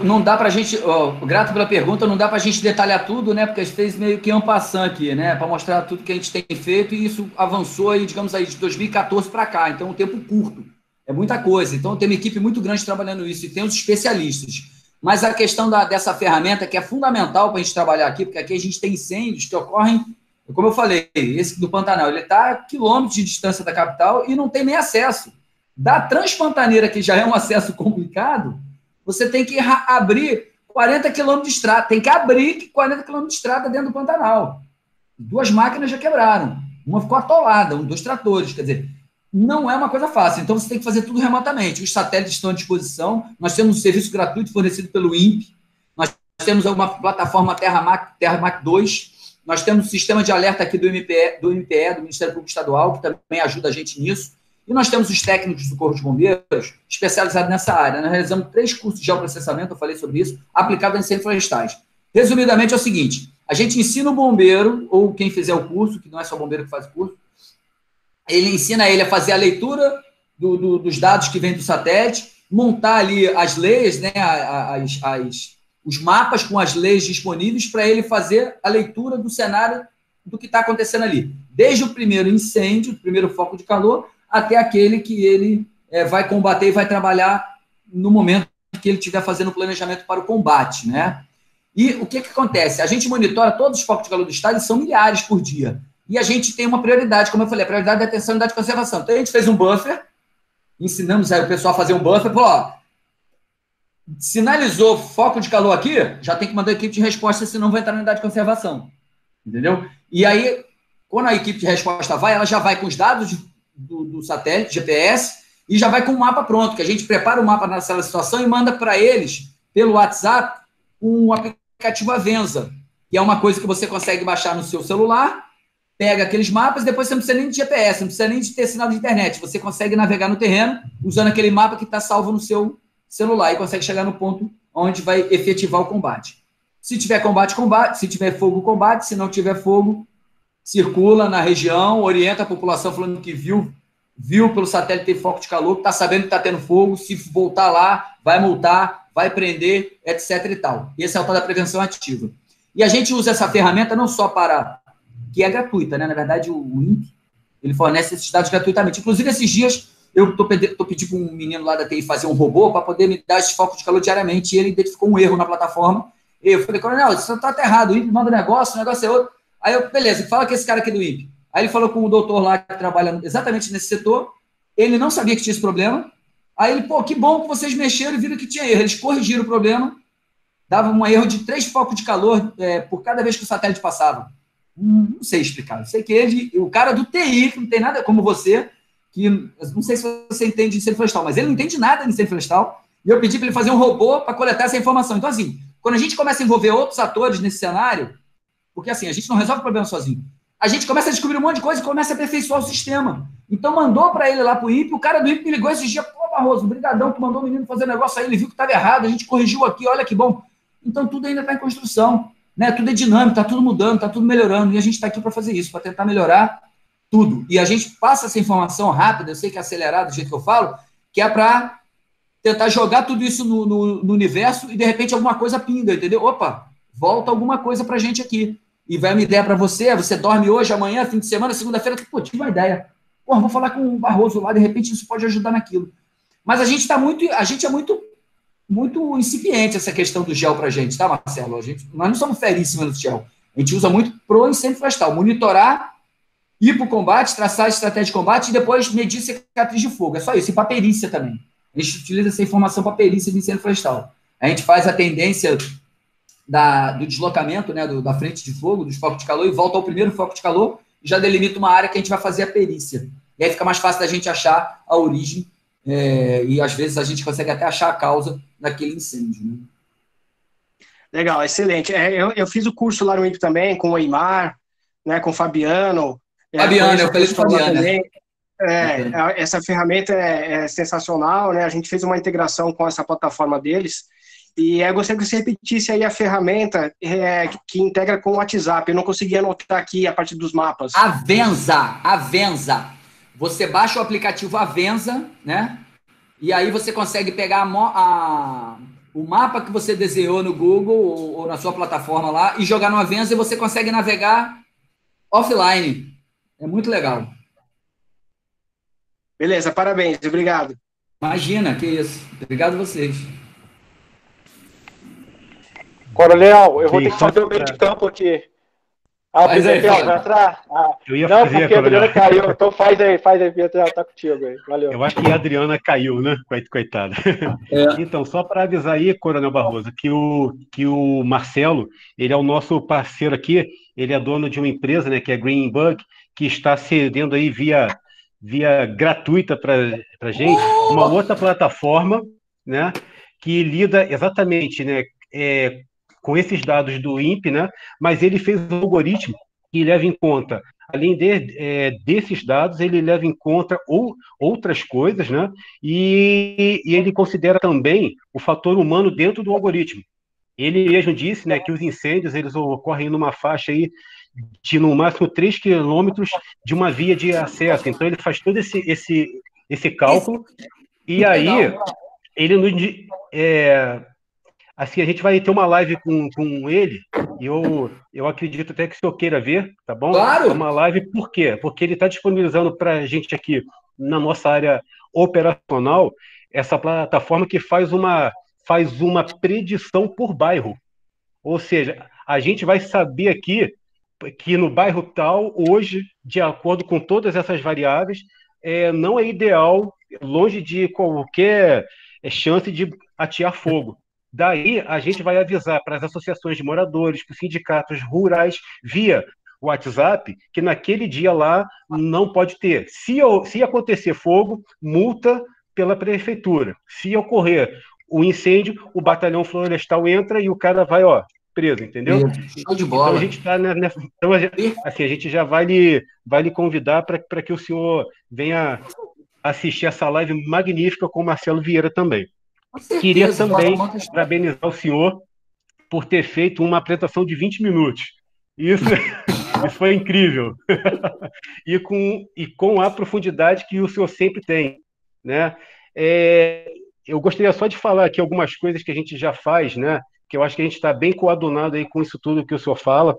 Não dá para a gente, grato pela pergunta, não dá para a gente detalhar tudo, né, porque a gente fez meio que en passant aqui, né, para mostrar tudo que a gente tem feito, e isso avançou aí, digamos aí, de 2014 para cá, então um tempo curto, é muita coisa, então tem uma equipe muito grande trabalhando isso, e tem os especialistas, mas a questão dessa ferramenta, que é fundamental para a gente trabalhar aqui, porque aqui a gente tem incêndios que ocorrem, como eu falei, esse do Pantanal, ele está a quilômetros de distância da capital e não tem nem acesso. Da Transpantaneira, que já é um acesso complicado, você tem que abrir 40 quilômetros de estrada, tem que abrir 40 quilômetros de estrada dentro do Pantanal. 2 máquinas já quebraram, uma ficou atolada, 2 tratores, quer dizer, não é uma coisa fácil, então você tem que fazer tudo remotamente. Os satélites estão à disposição, nós temos um serviço gratuito fornecido pelo INPE, nós temos uma plataforma TerraMac 2, nós temos um sistema de alerta aqui do MPE, do Ministério Público Estadual, que também ajuda a gente nisso, e nós temos os técnicos do Corpo de Bombeiros especializados nessa área. Nós realizamos 3 cursos de geoprocessamento, eu falei sobre isso, aplicado a incêndios florestais. Resumidamente é o seguinte, a gente ensina o bombeiro, ou quem fizer o curso, que não é só o bombeiro que faz o curso, ele ensina ele a fazer a leitura dos dados que vêm do satélite, montar ali as leis, né, os mapas com as leis disponíveis para ele fazer a leitura do cenário do que está acontecendo ali. Desde o primeiro incêndio, o primeiro foco de calor, até aquele que ele vai combater e vai trabalhar no momento que ele estiver fazendo o planejamento para o combate, né? E o que acontece? A gente monitora todos os focos de calor do estado, e são milhares por dia. E a gente tem uma prioridade, como eu falei, a prioridade da atenção e unidade de conservação. Então, a gente fez um buffer, ensinamos aí o pessoal a fazer um buffer, falou, sinalizou foco de calor aqui, já tem que mandar a equipe de resposta, senão vai entrar na unidade de conservação. Entendeu? E aí, quando a equipe de resposta vai, ela já vai com os dados do satélite, GPS, e já vai com o mapa pronto, que a gente prepara o mapa na sala de situação e manda para eles, pelo WhatsApp, um aplicativo Avenza, que é uma coisa que você consegue baixar no seu celular, pega aqueles mapas, depois você não precisa nem de GPS, não precisa nem de ter sinal de internet, você consegue navegar no terreno usando aquele mapa que está salvo no seu celular e consegue chegar no ponto onde vai efetivar o combate. Se tiver combate, combate, se tiver fogo, combate, se não tiver fogo, circula na região, orienta a população falando que viu viu pelo satélite ter foco de calor, está sabendo que está tendo fogo, se voltar lá, vai multar, vai prender, etc. e tal. Esse é o tal da prevenção ativa. E a gente usa essa ferramenta não só para... que é gratuita, né? Na verdade, o INPE, ele fornece esses dados gratuitamente. Inclusive, esses dias, eu tô pedindo para um menino lá da TI fazer um robô para poder me dar esse foco de calor diariamente, e ele identificou um erro na plataforma. E eu falei, Coronel, isso está errado, o INPE manda o negócio é outro. Aí eu, beleza, fala com esse cara aqui do INPE. Aí ele falou com o doutor lá que trabalha exatamente nesse setor, ele não sabia que tinha esse problema. Aí ele, pô, que bom que vocês mexeram e viram que tinha erro. Eles corrigiram o problema, dava um erro de 3 focos de calor por cada vez que o satélite passava. Não sei explicar. Eu sei que o cara do TI, que não tem nada como você, que não sei se você entende de incêndio florestal, mas ele não entende nada de incêndio florestal, e eu pedi para ele fazer um robô para coletar essa informação. Então, assim, quando a gente começa a envolver outros atores nesse cenário, porque assim, a gente não resolve o problema sozinho, a gente começa a descobrir um monte de coisa e começa a aperfeiçoar o sistema. Então, mandou para ele lá para o INPE, o cara do INPE me ligou esses dias, pô, Barroso, brigadão, tu mandou o menino fazer negócio aí, ele viu que estava errado, a gente corrigiu aqui, olha que bom. Então, tudo ainda está em construção, né? Tudo é dinâmico, está tudo mudando, está tudo melhorando, e a gente está aqui para fazer isso, para tentar melhorar tudo. E a gente passa essa informação rápida, eu sei que é acelerado do jeito que eu falo, que é para tentar jogar tudo isso no universo e, de repente, alguma coisa pinga, entendeu? Opa, volta alguma coisa para a gente aqui. E vai uma ideia para você, você dorme hoje, amanhã, fim de semana, segunda-feira, pô, tive uma ideia. Pô, vou falar com o Barroso lá, de repente isso pode ajudar naquilo. Mas a gente é muito incipiente essa questão do gel para a gente, tá, Marcelo? Nós não somos feríssimos no gel. A gente usa muito pro incêndio florestal, monitorar, ir para o combate, traçar a estratégia de combate e depois medir cicatriz de fogo. É só isso, e para perícia também. A gente utiliza essa informação para perícia de incêndio florestal. A gente faz a tendência do deslocamento, né, da frente de fogo, dos focos de calor, e volta ao primeiro foco de calor, e já delimita uma área que a gente vai fazer a perícia. E aí fica mais fácil da gente achar a origem, e às vezes a gente consegue até achar a causa daquele incêndio. Né? Legal, excelente. Eu fiz o curso lá no INPE também, com o Eimar, né, com o Fabiano. Fabiano, eu falei de Fabiano. Também. Essa ferramenta é sensacional, né? A gente fez uma integração com essa plataforma deles. E eu gostaria que você repetisse aí a ferramenta que integra com o WhatsApp. Eu não consegui anotar aqui a parte dos mapas. Avenza. Você baixa o aplicativo Avenza, né? E aí você consegue pegar o mapa que você desenhou no Google ou na sua plataforma lá e jogar no Avenza e você consegue navegar offline. É muito legal. Beleza, parabéns. Obrigado. Imagina, que isso. Obrigado a vocês. Coronel, eu vou ter que fazer o meio de campo aqui. Faz aí, Pimentel, vai entrar? Não, porque a Adriana caiu. Então faz aí, Pimentel, tá contigo aí. Valeu. Eu acho que a Adriana caiu, né? Coitada. Então, só para avisar aí, Coronel Barroso, que o Marcelo, ele é o nosso parceiro aqui, ele é dono de uma empresa, né, que é Green Bug, que está cedendo aí via gratuita para gente, uma outra plataforma, né, que lida exatamente, né, com esses dados do INPE, né? Mas ele fez um algoritmo que leva em conta, além desses dados, ele leva em conta outras coisas, né? E ele considera também o fator humano dentro do algoritmo. Ele mesmo disse, né, que os incêndios eles ocorrem numa faixa aí de no máximo 3 quilômetros de uma via de acesso. Então ele faz todo esse cálculo e aí ele nos assim, a gente vai ter uma live com ele, e eu acredito até que o senhor queira ver, tá bom? Claro! Uma live, por quê? Porque ele está disponibilizando para a gente aqui, na nossa área operacional, essa plataforma que faz uma predição por bairro. Ou seja, a gente vai saber aqui que no bairro tal, hoje, de acordo com todas essas variáveis, não é ideal, longe de qualquer chance de atear fogo. Daí, a gente vai avisar para as associações de moradores, para os sindicatos rurais, via WhatsApp, que naquele dia lá não pode ter. Se acontecer fogo, multa pela prefeitura. Se ocorrer o incêndio, o batalhão florestal entra e o cara vai, preso, entendeu? Show de bola. Então, a gente está nessa... Então, assim, a gente já vai lhe convidar para que o senhor venha assistir essa live magnífica com o Marcelo Vieira também. Queria também parabenizar o senhor por ter feito uma apresentação de 20 minutos. Isso Isso foi incrível. e com a profundidade que o senhor sempre tem, né? Eu gostaria só de falar aqui algumas coisas que a gente já faz, né? Que eu acho que a gente está bem coadunado aí com isso tudo que o senhor fala.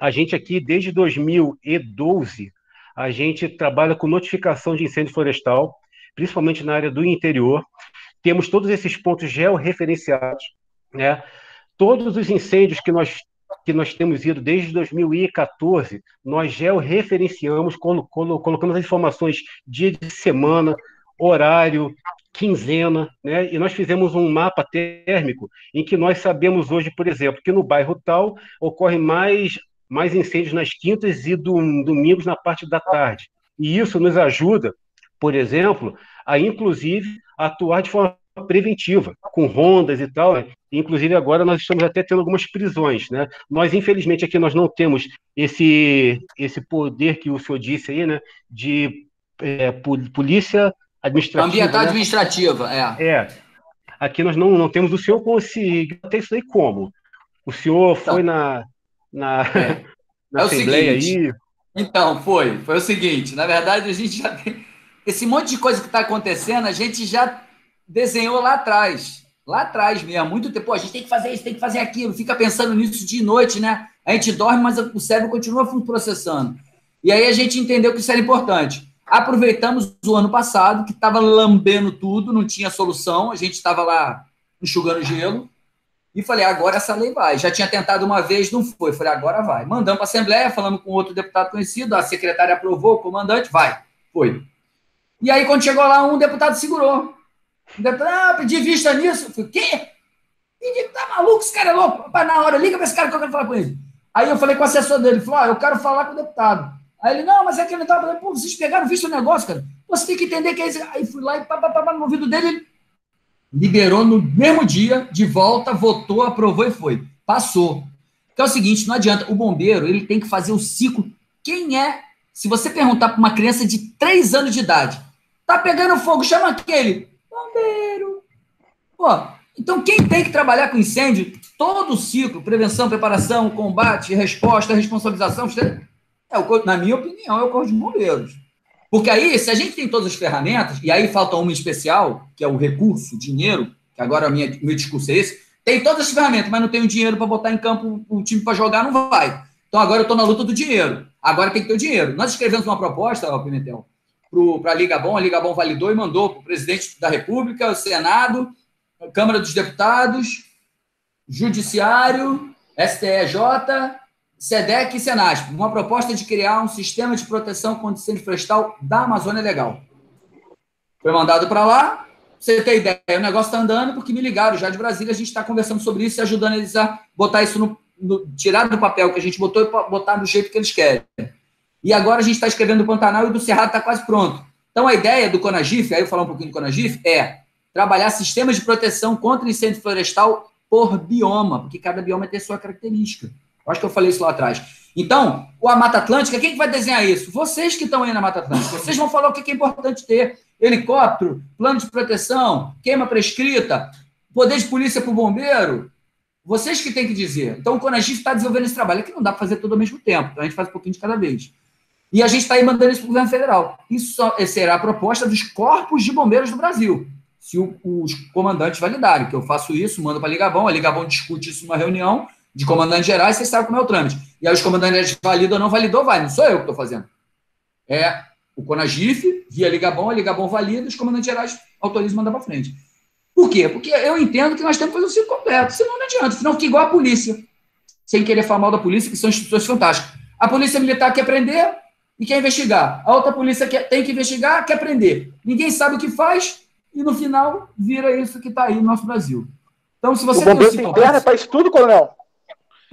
A gente aqui, desde 2012, a gente trabalha com notificação de incêndio florestal, principalmente na área do interior. Temos todos esses pontos georreferenciados, né? Todos os incêndios que nós temos ido desde 2014, nós georreferenciamos, colocamos as informações dia de semana, horário, quinzena, né? E nós fizemos um mapa térmico em que nós sabemos hoje, por exemplo, que no bairro tal ocorre mais incêndios nas quintas e domingos na parte da tarde. E isso nos ajuda, por exemplo, a inclusive atuar de forma preventiva, com rondas e tal, né? Inclusive agora nós estamos até tendo algumas prisões, né? Nós, infelizmente, aqui nós não temos esse poder que o senhor disse aí, né? De polícia administrativa. Ambiental, né? administrativa, Aqui nós não temos. O senhor conseguiu ter isso aí como? O senhor foi na Assembleia aí? Então, foi o seguinte, na verdade a gente já tem esse monte de coisa que está acontecendo, a gente já desenhou lá atrás mesmo, há muito tempo. Pô, a gente tem que fazer isso, tem que fazer aquilo, fica pensando nisso dia e noite, né? A gente dorme, mas o cérebro continua processando. E aí a gente entendeu que isso era importante. Aproveitamos o ano passado, que estava lambendo tudo, não tinha solução, a gente estava lá enxugando gelo, e falei, agora essa lei vai. Já tinha tentado uma vez, não foi. Falei, agora vai. Mandamos para a Assembleia, falamos com outro deputado conhecido, a secretária aprovou, o comandante, vai. Foi. E aí, quando chegou lá, um deputado segurou. O deputado, pedi vista nisso. Eu falei, quê? Tá maluco, esse cara é louco. Rapaz, na hora, liga para esse cara que eu quero falar com ele. Aí eu falei com o assessor dele, ele falou, eu quero falar com o deputado. Aí ele, não, mas é que ele estava falando, pô, vocês pegaram visto o negócio, cara. Você tem que entender que é isso. Aí fui lá e no ouvido dele, ele liberou no mesmo dia, de volta, votou, aprovou e foi. Passou. Então é o seguinte, não adianta, o bombeiro, ele tem que fazer o ciclo. Quem é, se você perguntar para uma criança de 3 anos de idade, tá pegando fogo, chama aquele, bombeiro. Pô, então quem tem que trabalhar com incêndio, todo o ciclo, prevenção, preparação, combate, resposta, responsabilização, na minha opinião, é o Corpo de Bombeiros. Porque aí, se a gente tem todas as ferramentas, e aí falta uma especial, que é o recurso, o dinheiro, que agora meu discurso é esse, tem todas as ferramentas, mas não tem o dinheiro para botar em campo o time para jogar, não vai. Então agora eu estou na luta do dinheiro. Agora tem que ter o dinheiro. Nós escrevemos uma proposta, Pimentel, para a Liga Bom validou e mandou para o presidente da República, o Senado, a Câmara dos Deputados, Judiciário, STJ, SEDEC e Senasp, uma proposta de criar um sistema de proteção contra incêndio florestal da Amazônia Legal. Foi mandado para lá, você tem ideia, o negócio está andando porque me ligaram já de Brasília, a gente está conversando sobre isso e ajudando eles a botar isso tirar do papel que a gente botou e botar do jeito que eles querem. E agora a gente está escrevendo do Pantanal e do Cerrado está quase pronto. Então a ideia do CONAGIF, aí eu vou falar um pouquinho do CONAGIF, é trabalhar sistemas de proteção contra incêndio florestal por bioma, porque cada bioma tem sua característica. Eu acho que eu falei isso lá atrás. Então, a Mata Atlântica, quem que vai desenhar isso? Vocês que estão aí na Mata Atlântica. Vocês vão falar o que é importante ter. Helicóptero, plano de proteção, queima prescrita, poder de polícia para o bombeiro. Vocês que têm que dizer. Então, o CONAGIF está desenvolvendo esse trabalho. É que não dá para fazer tudo ao mesmo tempo. Então, a gente faz um pouquinho de cada vez. E a gente está aí mandando isso para o governo federal. Isso será a proposta dos corpos de bombeiros do Brasil. Se os comandantes validarem. Que eu faço isso, mando para a Liga Bom discute isso numa reunião de comandantes gerais, vocês sabem como é o trâmite. E aí os comandantes validam ou não validou, vai. Não sou eu que estou fazendo. É o CONAGIF, via Liga Bom valida, os comandantes gerais autorizam e mandam para frente. Por quê? Porque eu entendo que nós temos que fazer o ciclo completo, senão não adianta. Senão fica igual a polícia. Sem querer falar mal da polícia, que são instituições fantásticas. A polícia militar quer prender e quer investigar. A outra polícia tem que investigar, quer prender. Ninguém sabe o que faz e no final vira isso que está aí no nosso Brasil. Então, se você o bombeiro tem perna para isso tudo, coronel?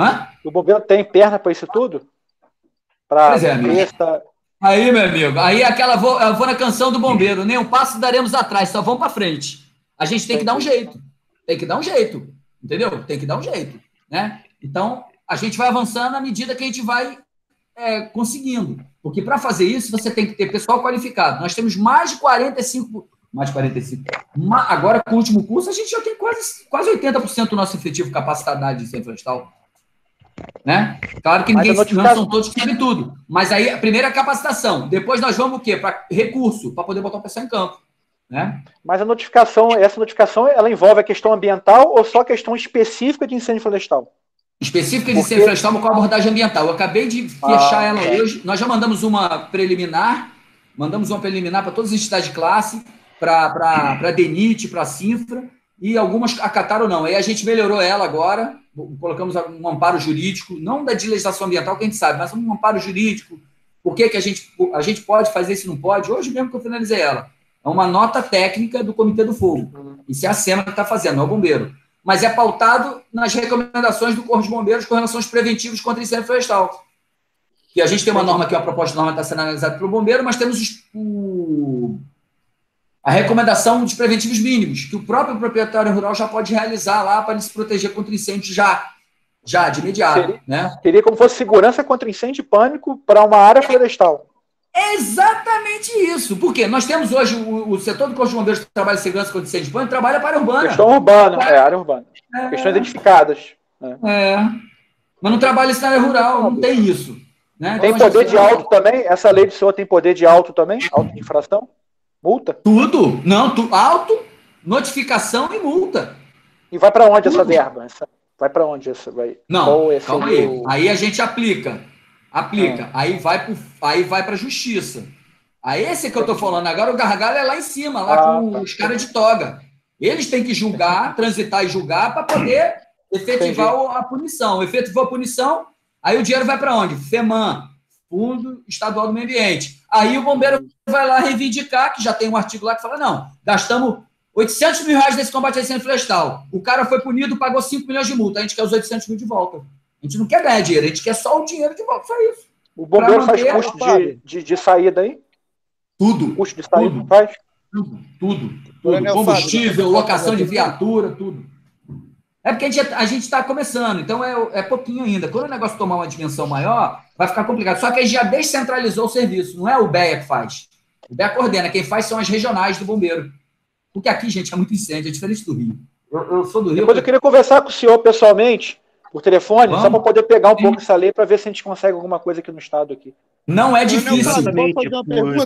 Hã? O bombeiro tem perna para isso tudo? Pois é, amigo. Aí, meu amigo, aí eu vou na canção do bombeiro, nem um passo daremos atrás, só vamos para frente. A gente tem que dar um jeito. Tem que dar um jeito. Entendeu? Tem que dar um jeito. Né? Então, a gente vai avançando à medida que a gente vai conseguindo. Porque para fazer isso, você tem que ter pessoal qualificado. Nós temos mais de 45. Agora, com o último curso, a gente já tem quase 80% do nosso efetivo capacitado de incêndio florestal. Né? Claro que ninguém, não são todos que sabem tudo. Mas aí, a primeira é a capacitação. Depois nós vamos o quê? Para recurso, para poder botar o pessoal em campo. Né? Mas a notificação, essa notificação, ela envolve a questão ambiental ou só a questão específica de incêndio florestal? Específica de incêndio florestal com a abordagem ambiental. Eu acabei de fechar ela hoje. Nós já mandamos uma preliminar para todas as entidades de classe, para a DENIT, para a CINFRA, e algumas acataram não. Aí a gente melhorou ela agora, colocamos um amparo jurídico, não da de legislação ambiental, que a gente sabe, mas um amparo jurídico. Por que a gente pode fazer se não pode? Hoje mesmo que eu finalizei ela. É uma nota técnica do Comitê do Fogo. Isso é a SEMA que está fazendo, não é o bombeiro. Mas é pautado nas recomendações do Corpo de Bombeiros com relação aos preventivos contra incêndio florestal. Que a gente tem uma norma aqui, uma proposta de norma que está sendo analisada pelo bombeiro, mas temos a recomendação de preventivos mínimos, que o próprio proprietário rural já pode realizar lá para ele se proteger contra incêndio já de imediato. Seria como fosse segurança contra incêndio e pânico para uma área florestal. É exatamente isso. Por quê? Nós temos hoje o setor do Corpo de Bombeiros que trabalha em segurança contra incêndio e pânico, trabalha para a área urbana. Questão urbana, área urbana. Questões identificadas. Mas não trabalha isso na área rural, não tem isso. Né? Tem poder de auto também? Essa lei do senhor tem poder de auto também? Auto de infração? Multa? Tudo. Não, auto, notificação e multa. E vai para onde essa verba? Vai para onde essa? Não, calma aí. Aí a gente aplica. Aí vai para a justiça. Aí esse que eu estou falando agora, o gargalo é lá em cima, lá com os caras de toga. Eles têm que julgar, transitar e julgar para poder efetivar a punição. Efetivou a punição, aí o dinheiro vai para onde? FEMAN, Fundo Estadual do Meio Ambiente. Aí o bombeiro vai lá reivindicar, que já tem um artigo lá que fala, não, gastamos 800 mil reais nesse combate a incêndio florestal. O cara foi punido, pagou 5 milhões de multa. A gente quer os 800 mil de volta. A gente não quer ganhar dinheiro, a gente quer só o dinheiro de volta, só isso. O bombeiro faz custo de saída aí? Tudo. Custo de saída faz? Tudo. Combustível, locação de viatura, tudo. É porque a gente está começando, então é pouquinho ainda. Quando o negócio tomar uma dimensão maior, vai ficar complicado. Só que a gente já descentralizou o serviço, não é o BEA que faz. O BEA coordena, quem faz são as regionais do bombeiro. Porque aqui, gente, é muito incêndio, é diferente do Rio. Eu sou do Rio. Depois eu queria conversar com o senhor pessoalmente, por telefone, só para poder pegar um pouco essa lei para ver se a gente consegue alguma coisa aqui no estado aqui. Não é difícil. Exatamente,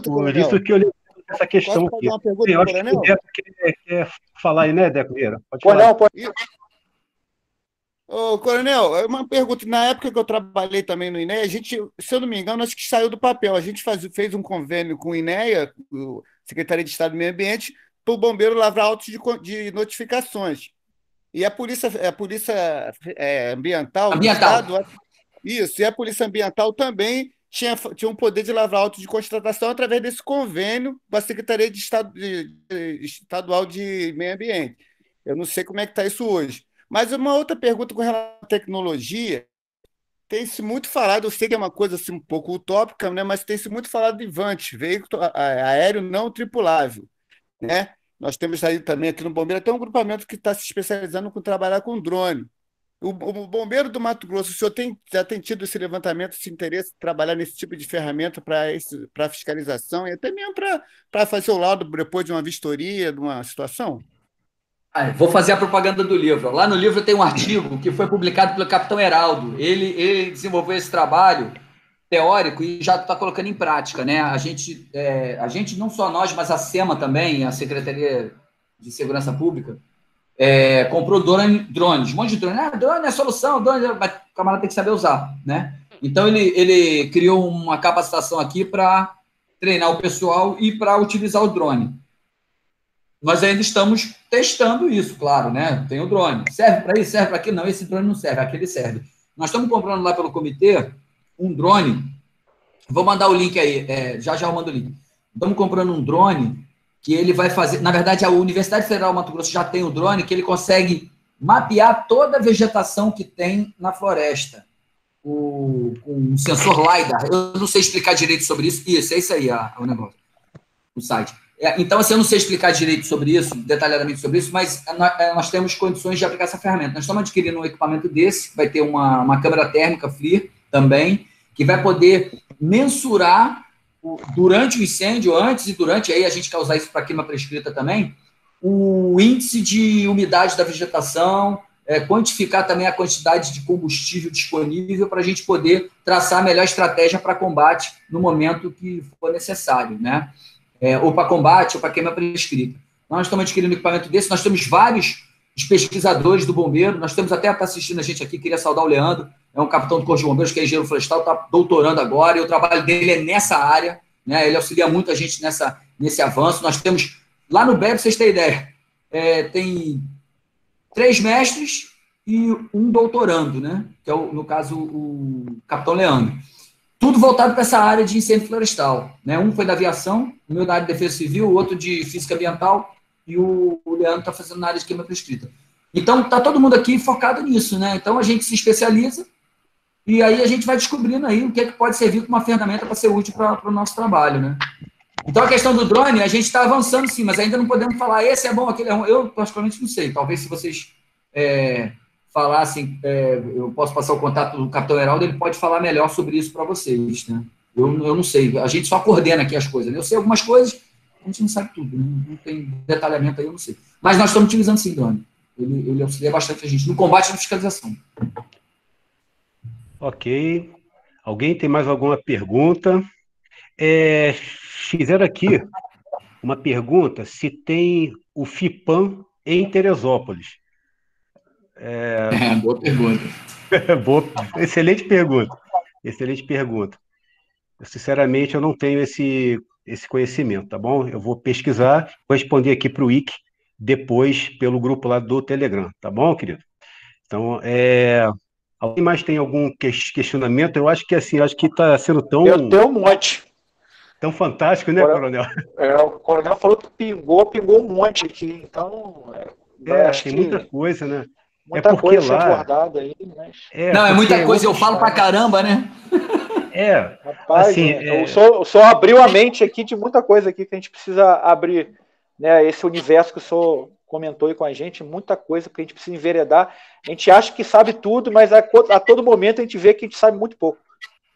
por isso que eu li essa questão aqui. Eu acho que o Deco quer falar aí, né, Deco Vieira? Pode falar. Ô, Coronel, uma pergunta. Na época que eu trabalhei também no INEA, a gente, se eu não me engano, acho que saiu do papel. A gente fez um convênio com o INEA, o Secretaria de Estado do Meio Ambiente, para o bombeiro lavrar autos de notificações. E a polícia ambiental do Estado, isso, e a polícia ambiental também tinha um poder de lavrar autos de constatação através desse convênio com a Secretaria de Estadual de Meio Ambiente. Eu não sei como é que está isso hoje. Mas uma outra pergunta com relação à tecnologia, tem-se muito falado, eu sei que é uma coisa assim, um pouco utópica, né, mas tem-se muito falado de VANT, veículo aéreo não tripulável. Né? Nós temos aí também aqui no Bombeiro até um grupamento que está se especializando em trabalhar com drone. O Bombeiro do Mato Grosso, o senhor já tem tido esse levantamento, esse interesse de trabalhar nesse tipo de ferramenta para fiscalização e até mesmo para fazer o laudo depois de uma vistoria, de uma situação? Vou fazer a propaganda do livro. Lá no livro tem um artigo que foi publicado pelo capitão Heraldo. Ele desenvolveu esse trabalho teórico e já está colocando em prática, né? A gente, não só nós, mas a SEMA também, a Secretaria de Segurança Pública, comprou drones, um monte de drone. Drone é a solução, drone, o camarada tem que saber usar, né? Então, ele criou uma capacitação aqui para treinar o pessoal e para utilizar o drone. Nós ainda estamos testando isso, claro, né? Tem o drone. Serve para isso? Serve para aquilo? Não, esse drone não serve, aquele serve. Nós estamos comprando lá pelo comitê um drone. Vou mandar o link aí, já eu mando o link. Estamos comprando um drone que ele vai fazer... Na verdade, a Universidade Federal do Mato Grosso já tem o drone que ele consegue mapear toda a vegetação que tem na floresta. Com um sensor LiDAR. Eu não sei explicar direito sobre isso. Isso, é isso aí, o negócio. O site. Então, assim, eu não sei explicar direito sobre isso, detalhadamente sobre isso, mas nós temos condições de aplicar essa ferramenta. Nós estamos adquirindo um equipamento desse, vai ter uma câmera térmica FLIR também, que vai poder mensurar durante o incêndio, antes e durante, aí a gente quer usar isso para queima prescrita também, o índice de umidade da vegetação, quantificar também a quantidade de combustível disponível para a gente poder traçar a melhor estratégia para combate no momento que for necessário, né? Ou para combate ou para queima prescrita. Nós estamos adquirindo equipamento desse, nós temos vários pesquisadores do bombeiro, nós temos até está assistindo a gente aqui, queria saudar o Leandro, é um capitão do Corpo de Bombeiros, que é engenheiro florestal, está doutorando agora, e o trabalho dele é nessa área, né? Ele auxilia muito a gente nesse avanço. Nós temos, lá no BEB, para vocês terem ideia, tem 3 mestres e um doutorando, né? Que é, no caso, o capitão Leandro. Tudo voltado para essa área de incêndio florestal, né? Um foi da aviação, o meu da área de defesa civil, o outro de física ambiental, e o Leandro está fazendo na área de queima prescrita. Então, está todo mundo aqui focado nisso, né? Então, a gente se especializa e aí a gente vai descobrindo aí o que é que pode servir como uma ferramenta para ser útil para o nosso trabalho, né? Então, a questão do drone, a gente está avançando sim, mas ainda não podemos falar esse é bom, aquele é ruim. Eu, particularmente, não sei. Talvez, se vocês falassem, eu posso passar o contato do capitão Heraldo, ele pode falar melhor sobre isso para vocês, né? Eu não sei. A gente só coordena aqui as coisas, né? Eu sei algumas coisas, a gente não sabe tudo, né? Não tem detalhamento aí, eu não sei. Mas nós estamos utilizando sim, drone. Ele auxilia bastante a gente no combate e na fiscalização. Ok. Alguém tem mais alguma pergunta? Fizeram aqui uma pergunta se tem o FIPAM em Teresópolis. Boa pergunta. Excelente pergunta. Excelente pergunta. Sinceramente, eu não tenho esse conhecimento, tá bom? Eu vou pesquisar, vou responder aqui para o Wiki, depois pelo grupo lá do Telegram, tá bom, querido? Então, alguém mais tem algum questionamento? Eu acho que assim, está sendo tão... Eu tenho um monte. Tão fantástico, né, Coronel? O Coronel falou que pingou um monte aqui, então... tem muita coisa, né? Muita coisa abordada aí, mas... Não, é muita coisa, eu falo pra caramba, né? Rapaz, assim, o senhor abriu a mente aqui de muita coisa aqui que a gente precisa abrir, né? Esse universo que o senhor comentou aí com a gente, muita coisa que a gente precisa enveredar. A gente acha que sabe tudo, mas a todo momento a gente vê que a gente sabe muito pouco,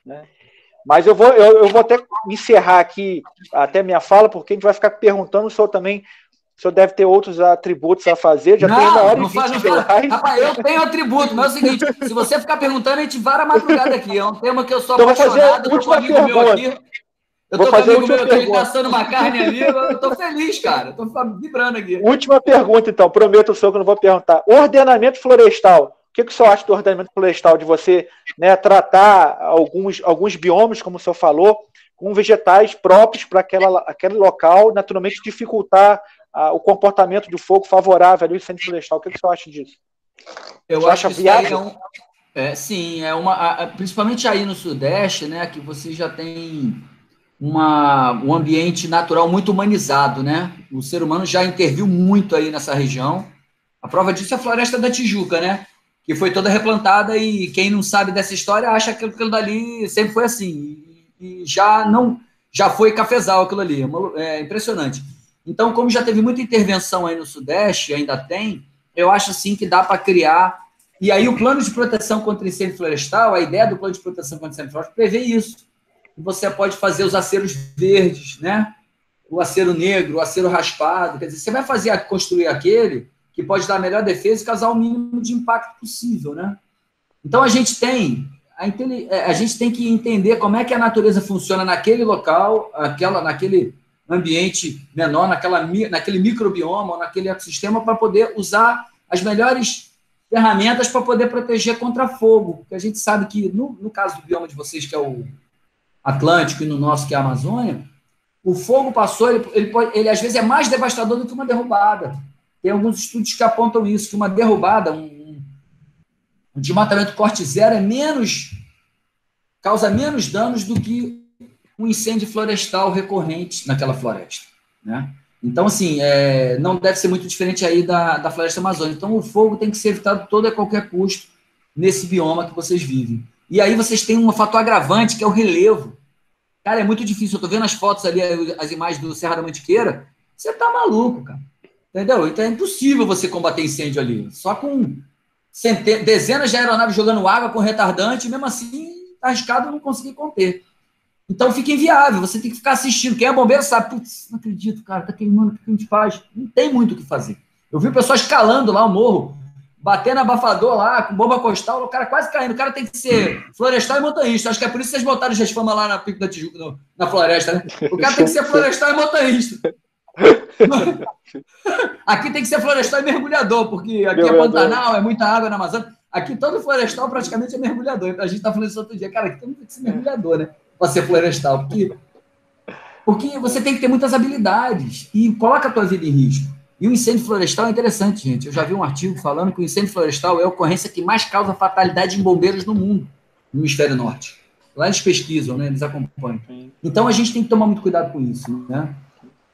né? Mas eu vou até encerrar aqui até minha fala, porque a gente vai ficar perguntando, o senhor também, o senhor deve ter outros atributos a fazer, já tem uma hora e 20 de live. Rapaz, eu tenho atributo, mas é o seguinte, se você ficar perguntando, a gente vara a madrugada aqui, é um tema que eu sou apaixonado, eu tô com um amigo meu aqui, eu tô com um amigo meu aqui, ele tá assando uma carne ali, eu tô feliz, cara, eu tô vibrando aqui. Última pergunta, então, prometo ao senhor que eu não vou perguntar. Ordenamento florestal. O que o senhor acha do ordenamento florestal, de você, né, tratar alguns biomas, como o senhor falou, com vegetais próprios para aquele local, naturalmente dificultar o comportamento do fogo favorável ali ao incêndio florestal? O que o senhor acha disso? Eu acho que viável? Sim, principalmente aí no Sudeste, né, que você já tem um ambiente natural muito humanizado, né? O ser humano já interviu muito aí nessa região. A prova disso é a Floresta da Tijuca, né? Que foi toda replantada e quem não sabe dessa história acha que aquilo dali sempre foi assim. E já foi cafezal aquilo ali. É impressionante. Então, como já teve muita intervenção aí no Sudeste, ainda tem, eu acho assim que dá para criar. E aí o plano de proteção contra incêndio florestal, a ideia do plano de proteção contra incêndio florestal prevê isso. Você pode fazer os aceros verdes, né? O acero negro, o acero raspado. Quer dizer, você vai construir aquele que pode dar a melhor defesa e causar o mínimo de impacto possível, né? Então, a gente tem que entender como é que a natureza funciona naquele local, naquele ambiente menor, naquele microbioma, ou naquele ecossistema, para poder usar as melhores ferramentas para poder proteger contra fogo. Porque a gente sabe que, no caso do bioma de vocês, que é o Atlântico, e no nosso, que é a Amazônia, o fogo passou, ele às vezes é mais devastador do que uma derrubada. Tem alguns estudos que apontam isso, que uma derrubada, um desmatamento corte zero causa menos danos do que um incêndio florestal recorrente naquela floresta, né? Então, assim, não deve ser muito diferente aí da floresta amazônica. Então, o fogo tem que ser evitado todo a qualquer custo nesse bioma que vocês vivem. E aí vocês têm um fator agravante, que é o relevo. Cara, é muito difícil. Eu estou vendo as fotos ali, as imagens do Serra da Mantiqueira, você tá maluco, cara. Entendeu? Então é impossível você combater incêndio ali. Só com dezenas de aeronaves jogando água com retardante, mesmo assim, arriscado não conseguir conter. Então fica inviável, você tem que ficar assistindo. Quem é bombeiro sabe, putz, não acredito, cara, tá queimando, o que a gente faz? Não tem muito o que fazer. Eu vi pessoas escalando lá o morro, batendo abafador lá, com bomba costal, o cara quase caindo. O cara tem que ser florestal e montanhista. Acho que é por isso que vocês botaram o Gesfama lá na Pico da Tijuca, na floresta, né? O cara tem que ser florestal e montanhista. Aqui tem que ser florestal e mergulhador, porque aqui é Pantanal, é muita água na Amazônia. Aqui todo florestal praticamente é mergulhador. A gente tá falando isso outro dia. Cara, aqui tem que ser mergulhador, né? Para ser florestal. Porque você tem que ter muitas habilidades e coloca a tua vida em risco. E o incêndio florestal é interessante, gente. Eu já vi um artigo falando que o incêndio florestal é a ocorrência que mais causa fatalidade em bombeiros no mundo, no hemisfério norte. Lá eles pesquisam, né? Eles acompanham. Então, a gente tem que tomar muito cuidado com isso, né?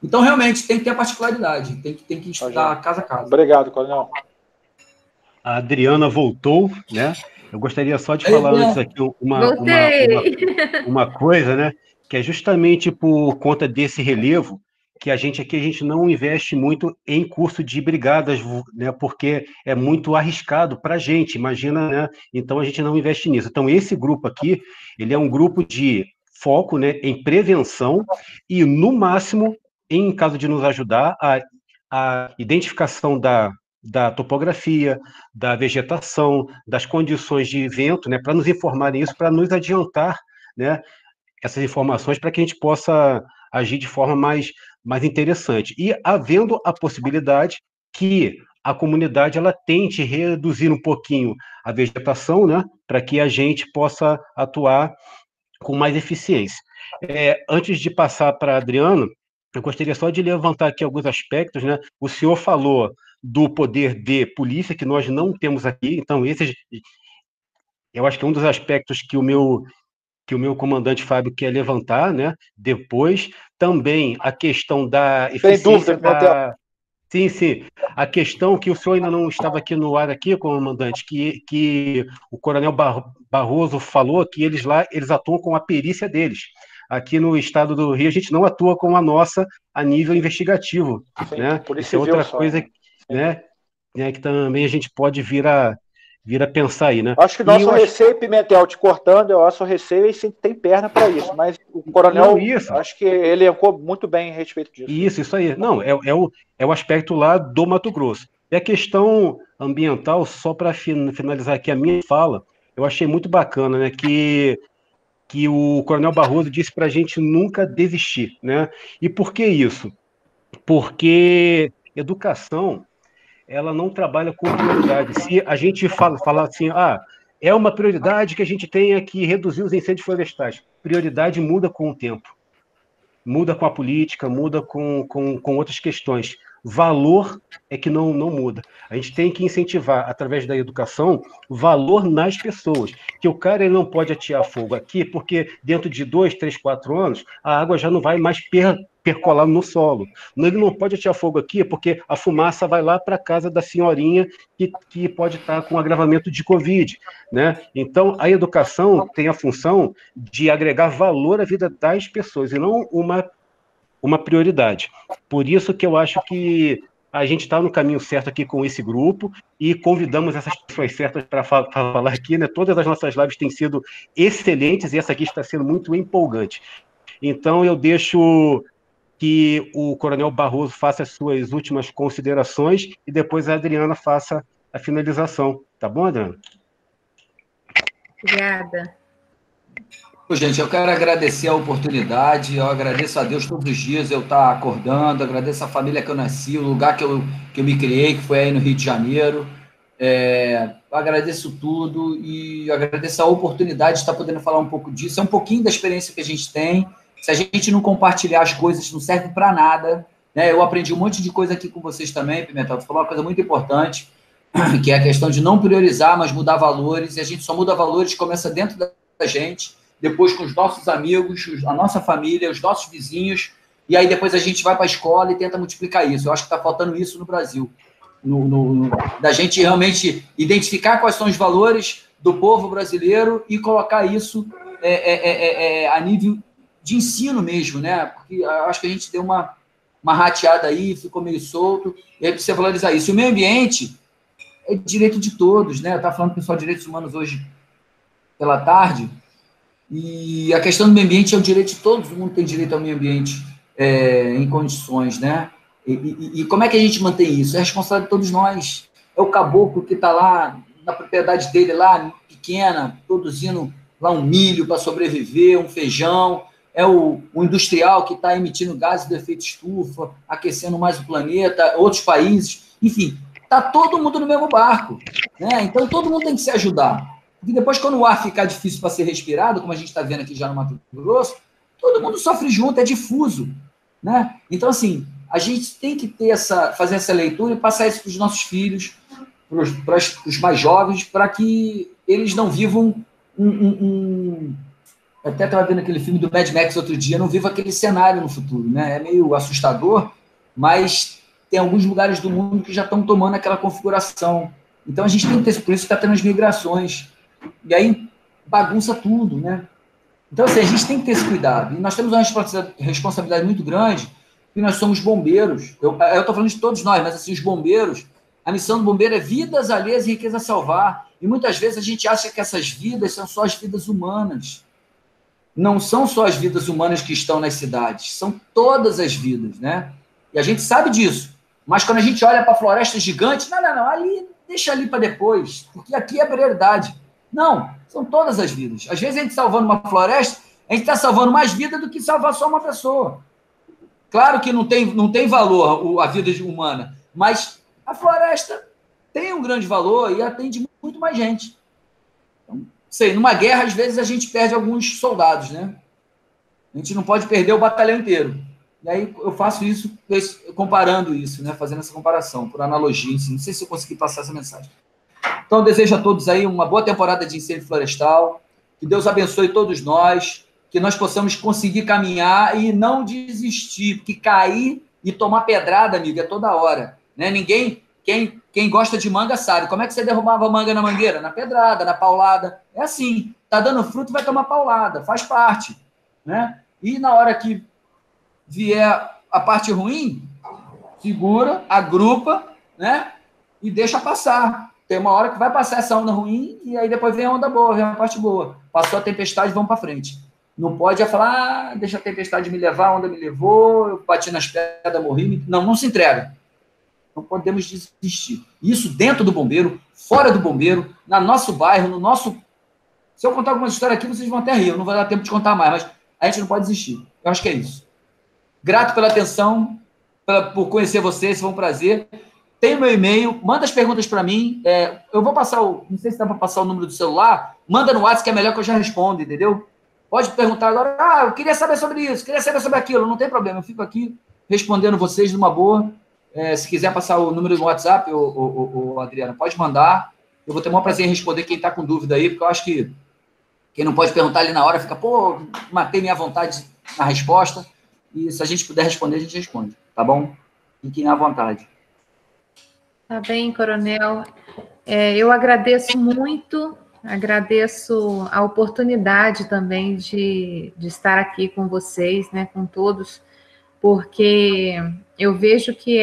Então, realmente, tem que ter a particularidade. Tem que estudar casa a casa. Obrigado, Coronel. A Adriana voltou, né? Eu gostaria só de falar antes aqui uma coisa, né? Que é justamente por conta desse relevo que a gente não investe muito em curso de brigadas, né, porque é muito arriscado para a gente, imagina, né? Então a gente não investe nisso. Então esse grupo aqui, ele é um grupo de foco, né, em prevenção e, no máximo, em caso de nos ajudar, a identificação da topografia, da vegetação, das condições de vento, né, para nos informarem isso, para nos adiantar, né, essas informações para que a gente possa agir de forma mais interessante. E havendo a possibilidade que a comunidade ela tente reduzir um pouquinho a vegetação, né, para que a gente possa atuar com mais eficiência. Antes de passar para a Adriana, eu gostaria só de levantar aqui alguns aspectos, né? O senhor falou do poder de polícia, que nós não temos aqui, então eu acho que é um dos aspectos que o meu comandante Fábio quer levantar, né? Depois, também a questão da eficiência Sim, sim. A questão que o senhor ainda não estava aqui no ar, aqui, comandante, que o coronel Barroso falou que eles atuam com a perícia deles. Aqui no estado do Rio, a gente não atua com a nossa a nível investigativo. Sim, né? Isso é outra coisa, né, que também a gente pode vir a pensar aí, né? Acho que nosso receio, Pimentel, te cortando, eu acho o receio e sim, tem perna para isso, mas o coronel, acho que ele elencou muito bem a respeito disso. Isso aí. Não, é o aspecto lá do Mato Grosso. E a questão ambiental, só para finalizar aqui a minha fala, eu achei muito bacana, né, que o coronel Barroso disse para a gente nunca desistir, né? E por que isso? Porque educação ela não trabalha com prioridade. Se a gente falar assim, é uma prioridade que a gente tenha que reduzir os incêndios florestais. Prioridade muda com o tempo. Muda com a política, muda com outras questões. Valor é que não muda. A gente tem que incentivar, através da educação, valor nas pessoas. Que o cara ele não pode atear fogo aqui, porque dentro de 2, 3, 4 anos, a água já não vai mais percolar no solo. Ele não pode atear fogo aqui, porque a fumaça vai lá para a casa da senhorinha que pode estar com agravamento de Covid. Né? Então, a educação tem a função de agregar valor à vida das pessoas, e não uma prioridade. Por isso que eu acho que a gente está no caminho certo aqui com esse grupo e convidamos essas pessoas certas para falar aqui, né? Todas as nossas lives têm sido excelentes e essa aqui está sendo muito empolgante. Então, eu deixo que o coronel Barroso faça as suas últimas considerações e depois a Adriana faça a finalização. Tá bom, Adriana? Obrigada. Gente, eu quero agradecer a oportunidade, eu agradeço a Deus todos os dias eu estar acordando, agradeço a família que eu nasci, o lugar que eu me criei, que foi aí no Rio de Janeiro. Eu agradeço tudo e agradeço a oportunidade de estar podendo falar um pouco disso. É um pouquinho da experiência que a gente tem. Se a gente não compartilhar as coisas, não serve para nada. Né? Eu aprendi um monte de coisa aqui com vocês também, Pimentel. Tu falou uma coisa muito importante, que é a questão de não priorizar, mas mudar valores. E a gente só muda valores, começa dentro da gente, depois com os nossos amigos, a nossa família, os nossos vizinhos, e aí depois a gente vai para a escola e tenta multiplicar isso. Eu acho que está faltando isso no Brasil, da gente realmente identificar quais são os valores do povo brasileiro e colocar isso a nível de ensino mesmo, né? Porque eu acho que a gente deu uma rateada aí, ficou meio solto, e aí precisa valorizar isso. E o meio ambiente é direito de todos, né? Eu estava falando com o pessoal de direitos humanos hoje pela tarde, e a questão do meio ambiente é o direito de todo mundo, tem direito ao meio ambiente em condições, né? E como é que a gente mantém isso? É responsabilidade de todos nós. é o caboclo que está lá na propriedade dele, lá pequena, produzindo lá um milho para sobreviver, um feijão, é o industrial que está emitindo gases de efeito estufa, aquecendo mais o planeta, outros países, enfim, está todo mundo no mesmo barco, né? Então todo mundo tem que se ajudar. Porque depois, quando o ar ficar difícil para ser respirado, como a gente está vendo aqui já no Mato Grosso, todo mundo sofre junto, é difuso, né? Então, assim, a gente tem que fazer essa leitura e passar isso para os nossos filhos, para os mais jovens, para que eles não vivam Eu até estava vendo aquele filme do Mad Max outro dia, não vivo aquele cenário no futuro, né? É meio assustador, mas tem alguns lugares do mundo que já estão tomando aquela configuração. Então a gente tem que ter, por isso que está tendo as migrações. E aí bagunça tudo, né? Então, assim, a gente tem que ter esse cuidado. E nós temos uma responsabilidade muito grande, porque nós somos bombeiros. Eu estou falando de todos nós, mas assim, os bombeiros, a missão do bombeiro é vidas alheias e riqueza a salvar. E muitas vezes a gente acha que essas vidas são só as vidas humanas. Não são só as vidas humanas que estão nas cidades, são todas as vidas, né? E a gente sabe disso. Mas quando a gente olha para a floresta gigante, não, ali, deixa ali para depois, porque aqui é a prioridade. Não, são todas as vidas. Às vezes a gente salvando uma floresta, a gente está salvando mais vida do que salvar só uma pessoa. Claro que não tem valor a vida humana, mas a floresta tem um grande valor e atende muito mais gente. Então, sei, numa guerra, às vezes, a gente perde alguns soldados, né? A gente não pode perder o batalhão inteiro. E aí eu faço isso, comparando isso, né? Fazendo essa comparação, por analogia. Assim. Não sei se eu consegui passar essa mensagem. Então, eu desejo a todos aí uma boa temporada de incêndio florestal, que Deus abençoe todos nós, que nós possamos conseguir caminhar e não desistir, porque cair e tomar pedrada, amigo, é toda hora. Né? Quem gosta de manga sabe. Como é que você derrubava manga na mangueira? Na pedrada, na paulada. É assim. Tá dando fruto, vai tomar paulada. Faz parte. Né? E na hora que vier a parte ruim, segura, agrupa, né? E deixa passar. Tem uma hora que vai passar essa onda ruim e aí depois vem a onda boa, vem a parte boa. Passou a tempestade, vamos para frente. Não pode falar, deixa a tempestade me levar, a onda me levou, eu bati nas pedras, morri. Não se entrega. Não podemos desistir. Isso dentro do bombeiro, fora do bombeiro, no nosso bairro, no nosso... Se eu contar alguma história aqui, vocês vão até rir. Eu não vou dar tempo de contar mais, mas a gente não pode desistir. Eu acho que é isso. Grato pela atenção, por conhecer vocês, foi um prazer. Tem o meu e-mail, manda as perguntas para mim. Eu vou passar não sei se dá para passar o número do celular, manda no WhatsApp que é melhor que eu já respondo, entendeu? Pode perguntar agora, eu queria saber sobre isso, queria saber sobre aquilo, não tem problema, eu fico aqui respondendo vocês numa boa. Se quiser passar o número do WhatsApp, Adriana, pode mandar. Eu vou ter o maior prazer em responder quem está com dúvida aí, porque eu acho que quem não pode perguntar ali na hora fica, matei minha vontade na resposta. E se a gente puder responder, a gente responde, tá bom? Fiquem à vontade. Tá bem, coronel. Eu agradeço muito, agradeço a oportunidade também de estar aqui com vocês, né, com todos, porque eu vejo que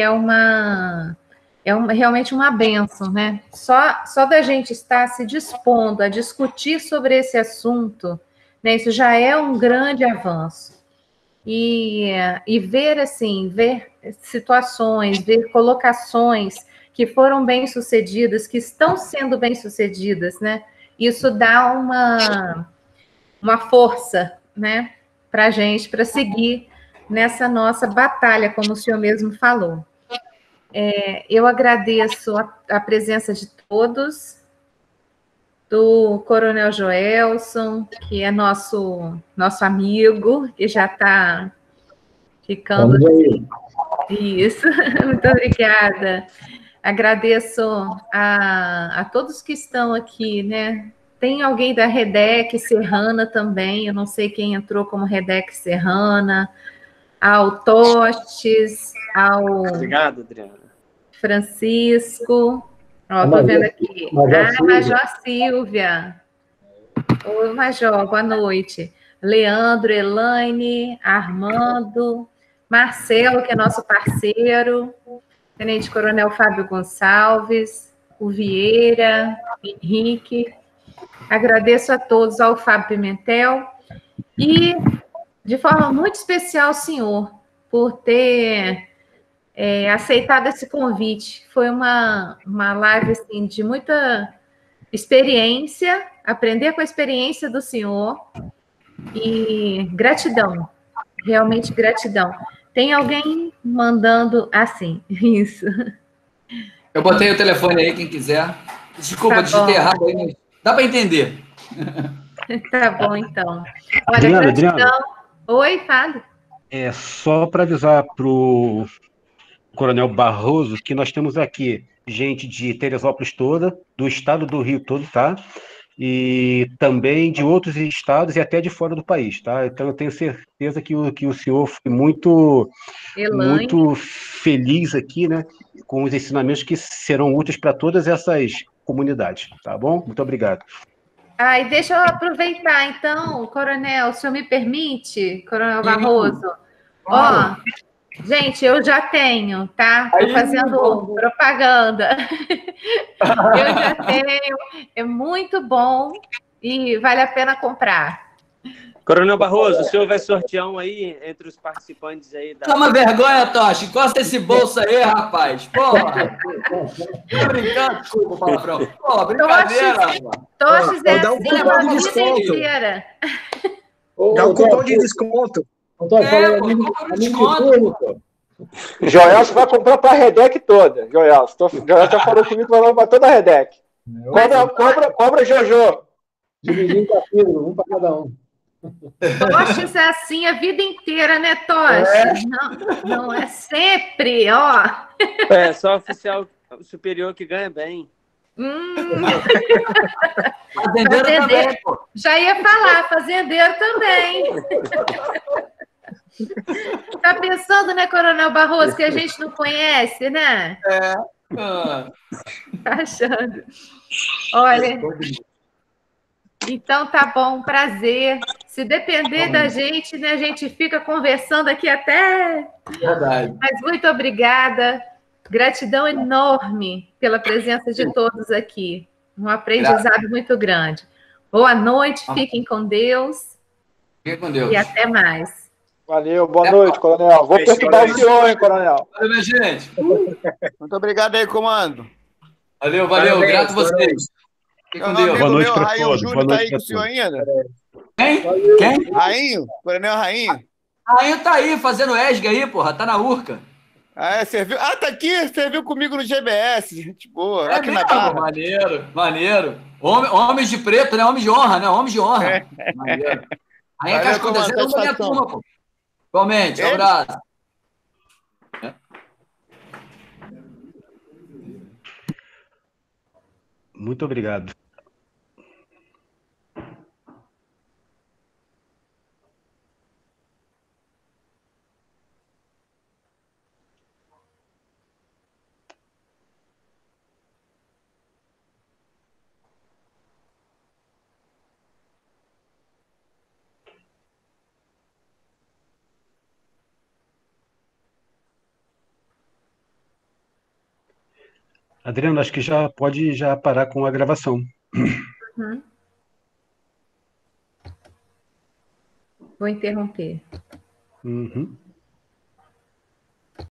realmente uma bênção, né? Só da gente estar se dispondo a discutir sobre esse assunto, né, isso já é um grande avanço. E ver situações, ver colocações que foram bem-sucedidas, que estão sendo bem-sucedidas, né? Isso dá uma força, né, para a gente, para seguir nessa nossa batalha, como o senhor mesmo falou. Eu agradeço a presença de todos, do Coronel Joelson, que é nosso amigo, que já está ficando... Isso, muito obrigada. Agradeço a todos que estão aqui, né? Tem alguém da Redec Serrana também, eu não sei quem entrou como Redec Serrana, ao Tostes, ao... Obrigado, Adriana. Francisco... Estou vendo aqui. Major Silvia. Oi, Major, boa noite. Leandro, Elaine, Armando, Marcelo, que é nosso parceiro, Tenente Coronel Fábio Gonçalves, o Vieira, Henrique. Agradeço a todos, ao Fábio Pimentel, e, de forma muito especial, ao senhor, por ter aceitado esse convite. Foi uma live assim, de muita experiência, aprender com a experiência do senhor e gratidão, realmente gratidão. Tem alguém mandando assim, isso. Eu botei o telefone aí, quem quiser. Desculpa, Tá digitei bom. errado aí, mas dá para entender. Tá bom, então. Olha, Adriana, gratidão. Oi, fale. Só para avisar para o Coronel Barroso que nós temos aqui gente de Teresópolis toda, do estado do Rio todo, tá? E também de outros estados e até de fora do país, tá? Então eu tenho certeza que o senhor foi muito feliz aqui, né? Com os ensinamentos que serão úteis para todas essas comunidades, tá bom? Muito obrigado. E deixa eu aproveitar, então, Coronel, o senhor me permite, Coronel Barroso? Ó, gente, eu já tenho, tá? Estou fazendo propaganda. Eu já tenho, é muito bom e vale a pena comprar. Coronel Barroso, o senhor vai sortear um aí entre os participantes aí da... Toma vergonha, Tocha. Encosta esse bolso aí, rapaz. Porra. Tô brincando, desculpa o palavrão. Pô, brincadeira, rapaz. Toches é dá um assim a cupom de vida desconto. inteira. Dá um cupom de desconto. Compra no desconto. Joel, você vai comprar para a Redec toda. Joel já falou comigo que vai comprar toda a Redec. Cobra Jojo. Dividindo a fila, um para cada um. Toches é assim a vida inteira, né, Toches? Não é sempre, ó. Só oficial superior que ganha bem. Fazendeiro também, pô. Já ia falar, fazendeiro também. Tá pensando, né, Coronel Barroso, que a gente não conhece, né? Tá achando. Olha, então tá bom, prazer. Se depender da gente, né, a gente fica conversando aqui até... Verdade. Mas muito obrigada. Gratidão enorme pela presença de todos aqui. Um aprendizado muito grande. Boa noite, fiquem com Deus. Fiquem com Deus. E até mais. Valeu, boa noite, Coronel. Vou perturbar o senhor, hein, Coronel. Valeu, minha gente. Muito obrigado aí, comando. Valeu. Grato a vocês. Fiquem com Deus. Boa noite para Rainho todos. Júnior tá aí com o senhor ainda? Quem? Rainho? Coronel Rainho? Rainho tá aí, fazendo ESG aí, porra. Tá na Urca. Serviu. Tá aqui, serviu comigo no GBS, gente boa. Aqui na mesmo? Barra. Maneiro. Homens de preto, né? Homens de honra, né? Homens de honra. Maneiro. Aí é cascuda, zero da minha turma, pô. Igualmente, abraço. Muito obrigado. Adriano, acho que já pode parar com a gravação. Vou interromper. Uhum.